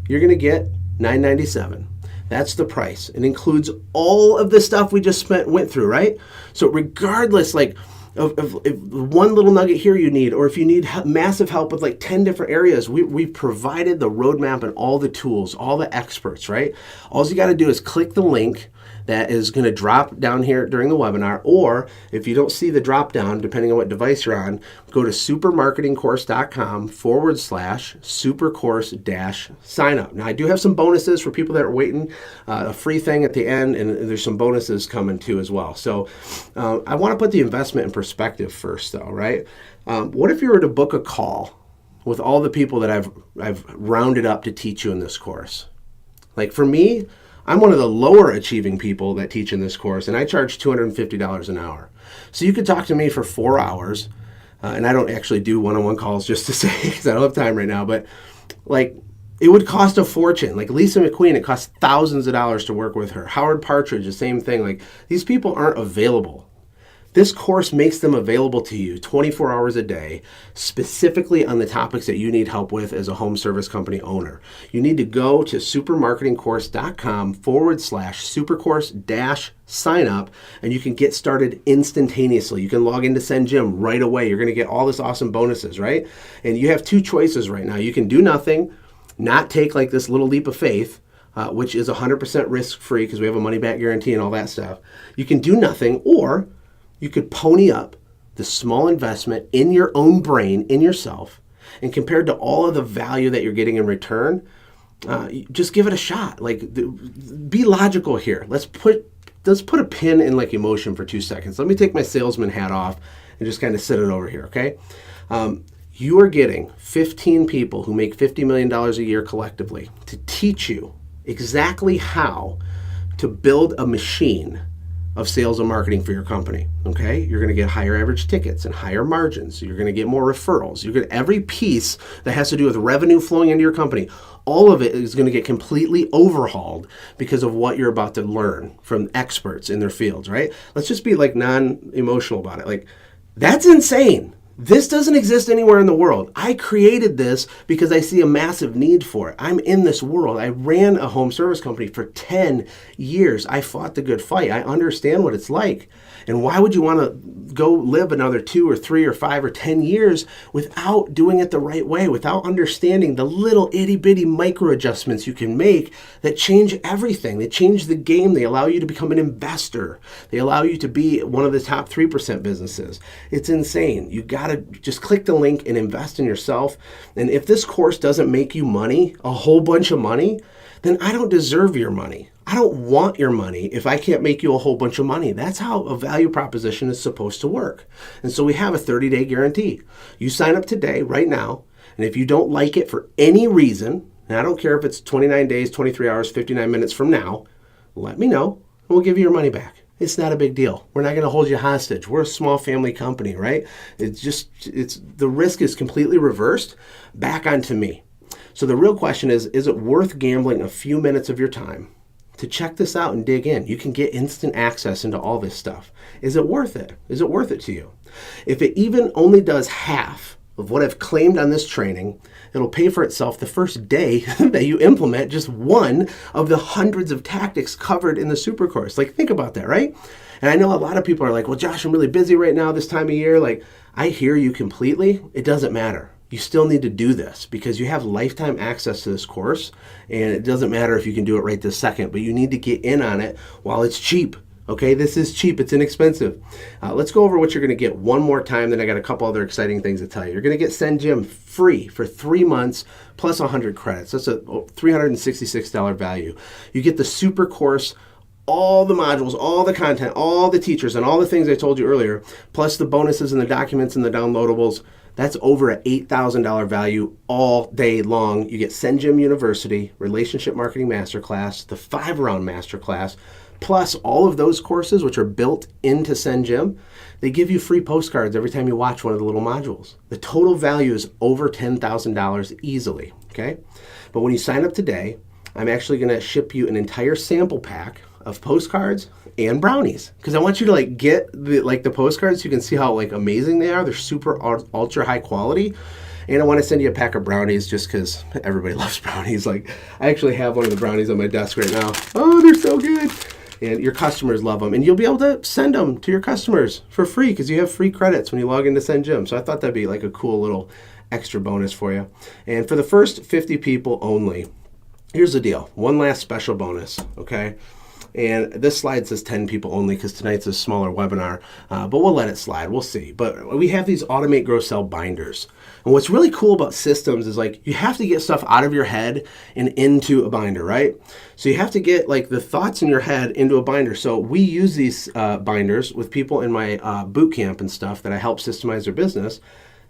you're going to get $997. That's the price. It includes all of the stuff we just went through, right? So regardless, like, of one little nugget here you need, or if you need massive help with like 10 different areas, we've provided the roadmap and all the tools, all the experts, right? All you got to do is click the link that is going to drop down here during the webinar, or if you don't see the drop down, depending on what device you're on, go to supermarketingcourse.com/supercourse-sign up. Now, I do have some bonuses for people that are waiting, a free thing at the end, and there's some bonuses coming too as well. So I want to put the investment in perspective first, though, right? What if you were to book a call with all the people that I've rounded up to teach you in this course? Like for me, I'm one of the lower achieving people that teach in this course, and I charge $250 an hour. So you could talk to me for 4 hours, and I don't actually do one-on-one calls just to say, because I don't have time right now, but like it would cost a fortune. Like Lisa McQueen, it costs thousands of dollars to work with her. Howard Partridge, the same thing. Like these people aren't available. This course makes them available to you 24 hours a day, specifically on the topics that you need help with as a home service company owner. You need to go to supermarketingcourse.com/supercourse-sign up, and you can get started instantaneously. You can log into SendJim right away. You're going to get all this awesome bonuses, right? And you have two choices right now. You can do nothing, not take like this little leap of faith, which is 100% risk-free because we have a money-back guarantee and all that stuff. You can do nothing, or you could pony up the small investment in your own brain, in yourself, and compared to all of the value that you're getting in return, just give it a shot. Like, be logical here. Let's put a pin in like emotion for 2 seconds. Let me take my salesman hat off and just kind of sit it over here, okay? You are getting 15 people who make $50 million a year collectively to teach you exactly how to build a machine of sales and marketing for your company, okay? You're gonna get higher average tickets and higher margins. You're gonna get more referrals. You're gonna, every piece that has to do with revenue flowing into your company, all of it is gonna get completely overhauled because of what you're about to learn from experts in their fields, right? Let's just be like non-emotional about it. Like, that's insane. This doesn't exist anywhere in the world. I created this because I see a massive need for it. I'm in this world. I ran a home service company for 10 years. I fought the good fight. I understand what it's like. And why would you want to go live another 2 or 3 or 5 or 10 years without doing it the right way, without understanding the little itty bitty micro adjustments you can make that change everything? They change the game. They allow you to become an investor. They allow you to be one of the top 3% businesses. It's insane. You got to just click the link and invest in yourself. And if this course doesn't make you money, a whole bunch of money, then I don't deserve your money. I don't want your money if I can't make you a whole bunch of money. That's how a value proposition is supposed to work. And so we have a 30-day guarantee. You sign up today, right now, and if you don't like it for any reason, and I don't care if it's 29 days, 23 hours, 59 minutes from now, let me know, and we'll give you your money back. It's not a big deal. We're not going to hold you hostage. We're a small family company, right? The risk is completely reversed back onto me. So the real question is it worth gambling a few minutes of your time to check this out and dig in? You can get instant access into all this stuff. Is it worth it? Is it worth it to you? If it even only does half of what I've claimed on this training, it'll pay for itself the first day that you implement just one of the hundreds of tactics covered in the super course. Like, think about that, right? And I know a lot of people are like, well, Josh, I'm really busy right now this time of year. Like, I hear you completely. It doesn't matter. You still need to do this because you have lifetime access to this course, and it doesn't matter if you can do it right this second, but you need to get in on it while it's cheap. Okay, this is cheap. It's inexpensive. Let's go over what you're going to get one more time. Then I got a couple other exciting things to tell you. You're going to get SendJim free for 3 months plus 100 credits. That's a $366 value. You get the super course all the modules, all the content, all the teachers, and all the things I told you earlier, plus the bonuses and the documents and the downloadables, that's over an $8,000 value all day long. You get SendGym University, Relationship Marketing Masterclass, the 5-round Masterclass, plus all of those courses, which are built into SendGym. They give you free postcards every time you watch one of the little modules. The total value is over $10,000 easily, okay? But when you sign up today, I'm actually gonna ship you an entire sample pack of postcards and brownies, because I want you to like get the postcards so you can see how like amazing they are. They're super ultra high quality. And I want to send you a pack of brownies just because everybody loves brownies. Like, I actually have one of the brownies on my desk right now. Oh, they're so good. And your customers love them. And you'll be able to send them to your customers for free because you have free credits when you log into SendGym. So I thought that'd be like a cool little extra bonus for you. And for the first 50 people only, here's the deal. One last special bonus, okay? And this slide says 10 people only because tonight's a smaller webinar, but we'll let it slide. We'll see. But we have these Automate, Grow, Sell binders. And what's really cool about systems is like you have to get stuff out of your head and into a binder, right? So you have to get like the thoughts in your head into a binder. So we use these binders with people in my boot camp and stuff that I help systemize their business.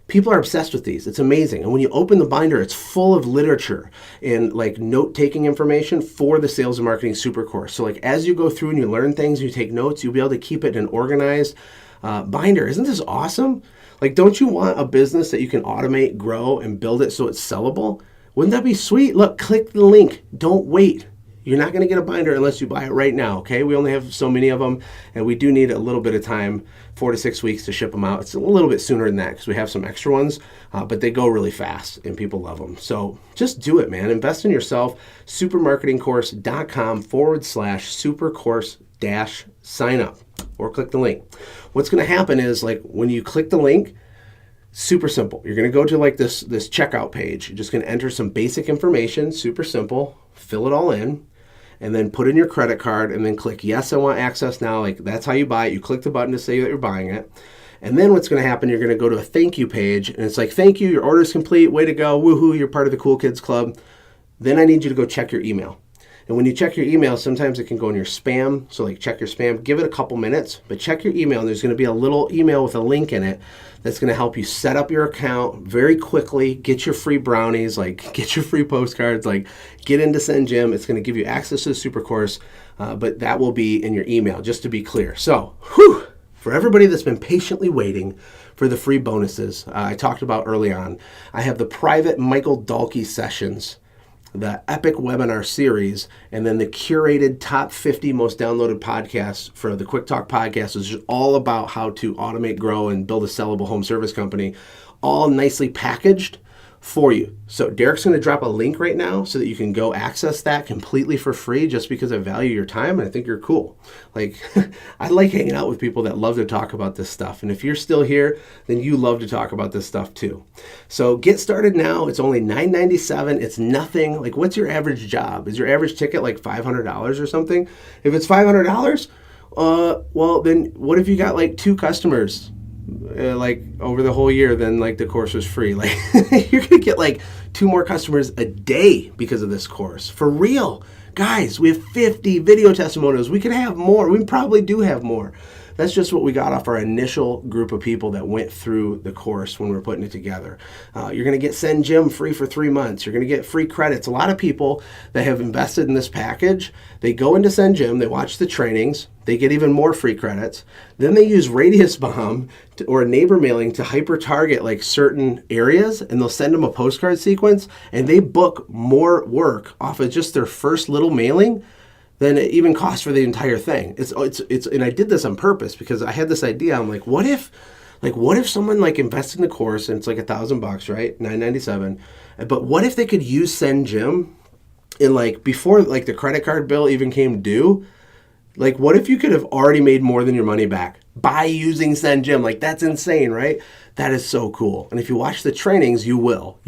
People are obsessed with these. It's amazing. And when you open the binder, it's full of literature and like note-taking information for the Sales and Marketing Super Course. So like as you go through and you learn things, you take notes, you'll be able to keep it in an organized binder. Isn't this awesome? Like, don't you want a business that you can automate, grow, and build it so it's sellable? Wouldn't that be sweet? Look, click the link. Don't wait. You're not going to get a binder unless you buy it right now, okay? We only have so many of them, and we do need a little bit of time, 4 to 6 weeks to ship them out. It's a little bit sooner than that because we have some extra ones, but they go really fast, and people love them. So just do it, man. Invest in yourself. supermarketingcourse.com/supercourse-sign up, or click the link. What's going to happen is, like, when you click the link, super simple. You're going to go to like this checkout page. You're just going to enter some basic information, super simple, fill it all in, and then put in your credit card and then click, yes, I want access now. Like, that's how you buy it. You click the button to say that you're buying it. And then what's going to happen, you're going to go to a thank you page, and it's like, thank you, your order's complete, way to go, woohoo, you're part of the Cool Kids Club. Then I need you to go check your email. And when you check your email, sometimes it can go in your spam. So like check your spam, give it a couple minutes, but check your email. And there's going to be a little email with a link in it that's going to help you set up your account very quickly, get your free brownies, like get your free postcards, like get into SendGym. It's going to give you access to the super course, but that will be in your email, just to be clear. So, for everybody that's been patiently waiting for the free bonuses I talked about early on, I have the private Michael Dahlke sessions, the epic webinar series, and then the curated top 50 most downloaded podcasts for the Quick Talk podcast is just all about how to automate, grow, and build a sellable home service company, all nicely packaged for you. So Derek's going to drop a link right now so that you can go access that completely for free, just because I value your time and I think you're cool. Like, I like hanging out with people that love to talk about this stuff. And if you're still here, then you love to talk about this stuff too. So get started now. It's only $9.97. It's nothing. Like, what's your average job? Is your average ticket like $500 or something? If it's $500, well, then what if you got like 2 customers? Like over the whole year, then like the course was free. Like, you're gonna get like 2 more customers a day because of this course. For real, guys, we have 50 video testimonials. We could have more. We probably do have more. That's just what we got off our initial group of people that went through the course when we were putting it together. You're going to get SendGym free for 3 months. You're going to get free credits. A lot of people that have invested in this package, they go into SendGym, they watch the trainings, they get even more free credits. Then they use Radius Bomb or neighbor mailing to hyper target like certain areas, and they'll send them a postcard sequence, and they book more work off of just their first little mailing than it even costs for the entire thing. It's and I did this on purpose because I had this idea. I'm like, what if someone like invested in the course and it's like $1,000, right? $9.97. But what if they could use SendGym and like before like the credit card bill even came due? Like, what if you could have already made more than your money back by using SendGym? Like, that's insane, right? That is so cool. And if you watch the trainings, you will,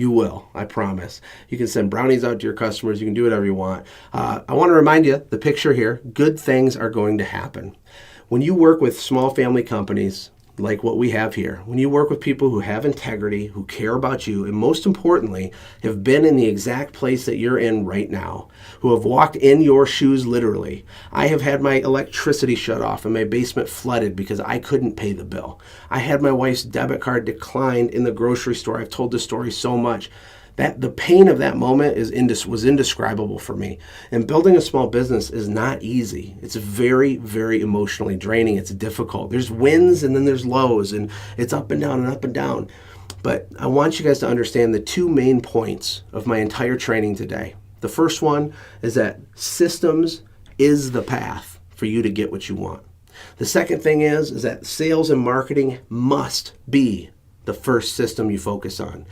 I promise. You can send brownies out to your customers. You can do whatever you want. I want to remind you, the picture here, good things are going to happen. When you work with small family companies, like what we have here, when you work with people who have integrity, who care about you, and most importantly, have been in the exact place that you're in right now, who have walked in your shoes literally. I have had my electricity shut off and my basement flooded because I couldn't pay the bill. I had my wife's debit card declined in the grocery store. I've told this story so much. That the pain of that moment was indescribable for me. And building a small business is not easy. It's very, very emotionally draining. It's difficult. There's wins and then there's lows, and it's up and down and up and down. But I want you guys to understand the two main points of my entire training today. The first one is that systems is the path for you to get what you want. The second thing is that sales and marketing must be the first system you focus on.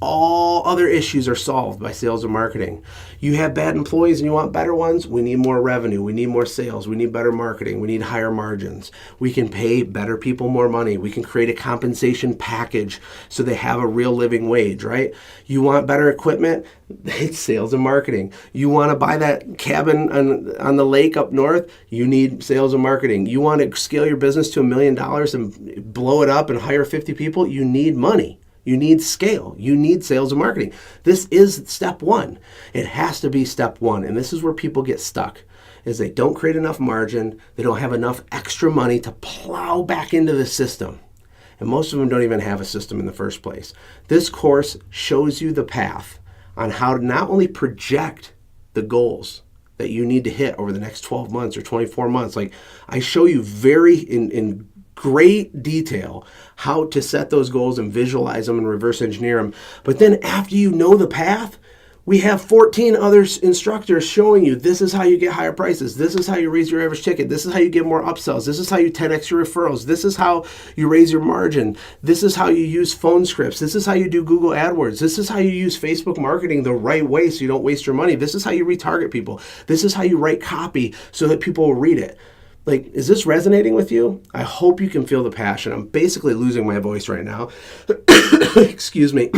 All other issues are solved by sales and marketing. You have bad employees and you want better ones? We need more revenue. We need more sales. We need better marketing. We need higher margins. We can pay better people more money. We can create a compensation package so they have a real living wage, right? You want better equipment? It's sales and marketing. You want to buy that cabin on the lake up north? You need sales and marketing. You want to scale your business to $1 million and blow it up and hire 50 people? You need money. You need scale. You need sales and marketing. This is step one. It has to be step one. And this is where people get stuck, is they don't create enough margin. They don't have enough extra money to plow back into the system. And most of them don't even have a system in the first place. This course shows you the path on how to not only project the goals that you need to hit over the next 12 months or 24 months. Like, I show you very in great detail how to set those goals and visualize them and reverse engineer them. But then after you know the path, we have 14 other instructors showing you this is how you get higher prices. This is how you raise your average ticket. This is how you get more upsells. This is how you 10x your referrals. This is how you raise your margin. This is how you use phone scripts. This is how you do Google AdWords. This is how you use Facebook marketing the right way so you don't waste your money. This is how you retarget people. This is how you write copy so that people will read it. Like, is this resonating with you? I hope you can feel the passion. I'm basically losing my voice right now. Excuse me.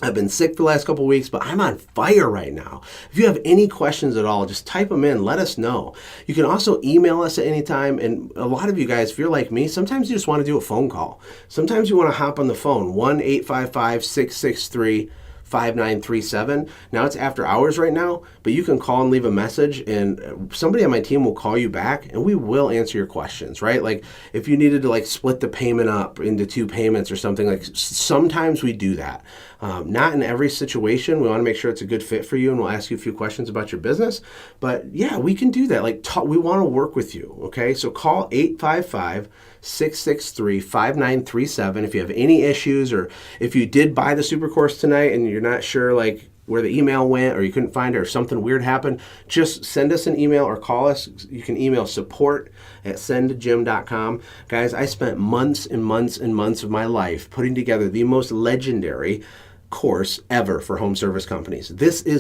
I've been sick for the last couple of weeks, but I'm on fire right now. If you have any questions at all, just type them in. Let us know. You can also email us at any time. And a lot of you guys, if you're like me, sometimes you just want to do a phone call. Sometimes you want to hop on the phone, 1-855-663-5937. Now it's after hours right now, but you can call and leave a message and somebody on my team will call you back and we will answer your questions, right? Like if you needed to like split the payment up into 2 payments or something, like sometimes we do that. Not in every situation. We want to make sure it's a good fit for you and we'll ask you a few questions about your business. But yeah, we can do that. Like we want to work with you, okay? So call 855-663-5937 if you have any issues, or if you did buy the super course tonight and you're not sure like where the email went or you couldn't find it or something weird happened, just send us an email or call us. You can email support@sendjim.com. Guys, I spent months and months and months of my life putting together the most legendary course ever for home service companies.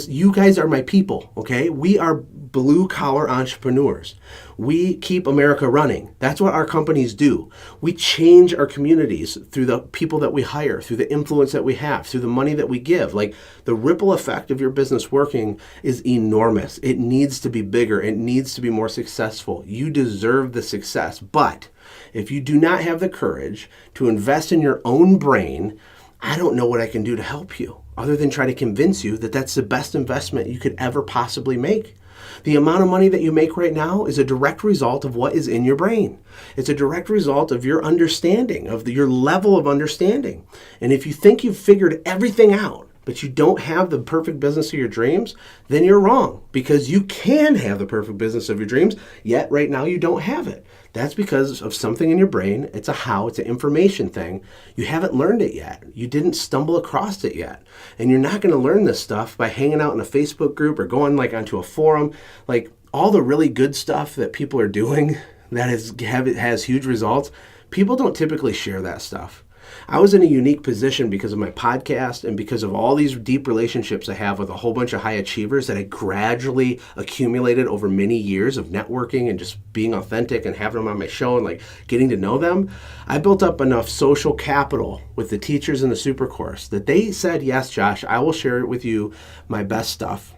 You guys are my people, okay? We are blue collar entrepreneurs. We keep America running. That's what our companies do. We change our communities through the people that we hire, through the influence that we have, through the money that we give. Like the ripple effect of your business working is enormous. It needs to be bigger. It needs to be more successful. You deserve the success. But if you do not have the courage to invest in your own brain, I don't know what I can do to help you other than try to convince you that that's the best investment you could ever possibly make. The amount of money that you make right now is a direct result of what is in your brain. It's a direct result of your understanding, of your level of understanding. And if you think you've figured everything out, but you don't have the perfect business of your dreams, then you're wrong, because you can have the perfect business of your dreams, yet right now you don't have it. That's because of something in your brain. It's an information thing. You haven't learned it yet. You didn't stumble across it yet. And you're not going to learn this stuff by hanging out in a Facebook group or going like onto a forum. Like all the really good stuff that people are doing that has huge results, people don't typically share that stuff. I was in a unique position because of my podcast and because of all these deep relationships I have with a whole bunch of high achievers that I gradually accumulated over many years of networking and just being authentic and having them on my show and like getting to know them. I built up enough social capital with the teachers in the super course that they said, yes, Josh, I will share with you my best stuff.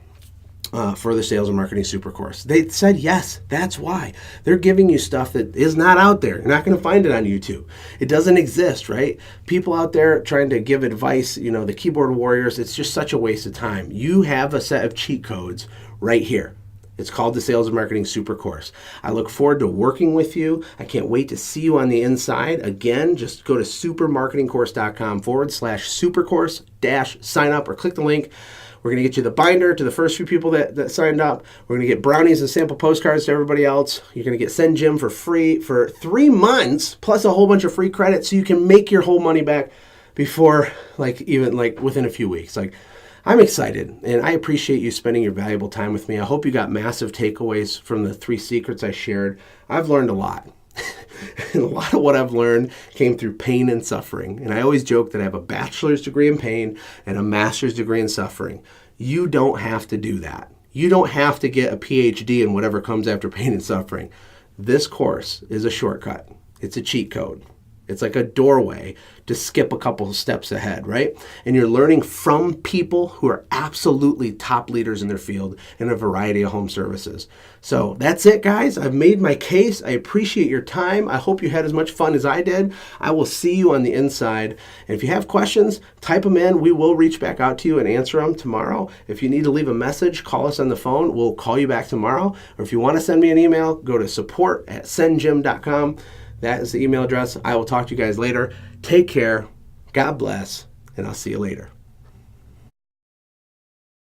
for the Sales and Marketing Super Course. They said yes, that's why. They're giving you stuff that is not out there. You're not going to find it on YouTube. It doesn't exist, right? People out there trying to give advice, the keyboard warriors, it's just such a waste of time. You have a set of cheat codes right here. It's called the Sales and Marketing Super Course. I look forward to working with you. I can't wait to see you on the inside. Again, just go to supermarketingcourse.com/supercourse-sign up or click the link. We're going to get you the binder to the first few people that signed up. We're going to get brownies and sample postcards to everybody else. You're going to get Send Jim for free for 3 months, plus a whole bunch of free credits so you can make your whole money back before, even within a few weeks. I'm excited, and I appreciate you spending your valuable time with me. I hope you got massive takeaways from the 3 secrets I shared. I've learned a lot. And a lot of what I've learned came through pain and suffering. And I always joke that I have a bachelor's degree in pain and a master's degree in suffering. You don't have to do that. You don't have to get a PhD in whatever comes after pain and suffering. This course is a shortcut. It's a cheat code. It's like a doorway to skip a couple of steps ahead, right? And you're learning from people who are absolutely top leaders in their field in a variety of home services. So that's it, guys. I've made my case. I appreciate your time. I hope you had as much fun as I did. I will see you on the inside. And if you have questions, type them in. We will reach back out to you and answer them tomorrow. If you need to leave a message, call us on the phone. We'll call you back tomorrow. Or if you want to send me an email, go to support@sendjim.com. That is the email address. I will talk to you guys later. Take care. God bless. And I'll see you later.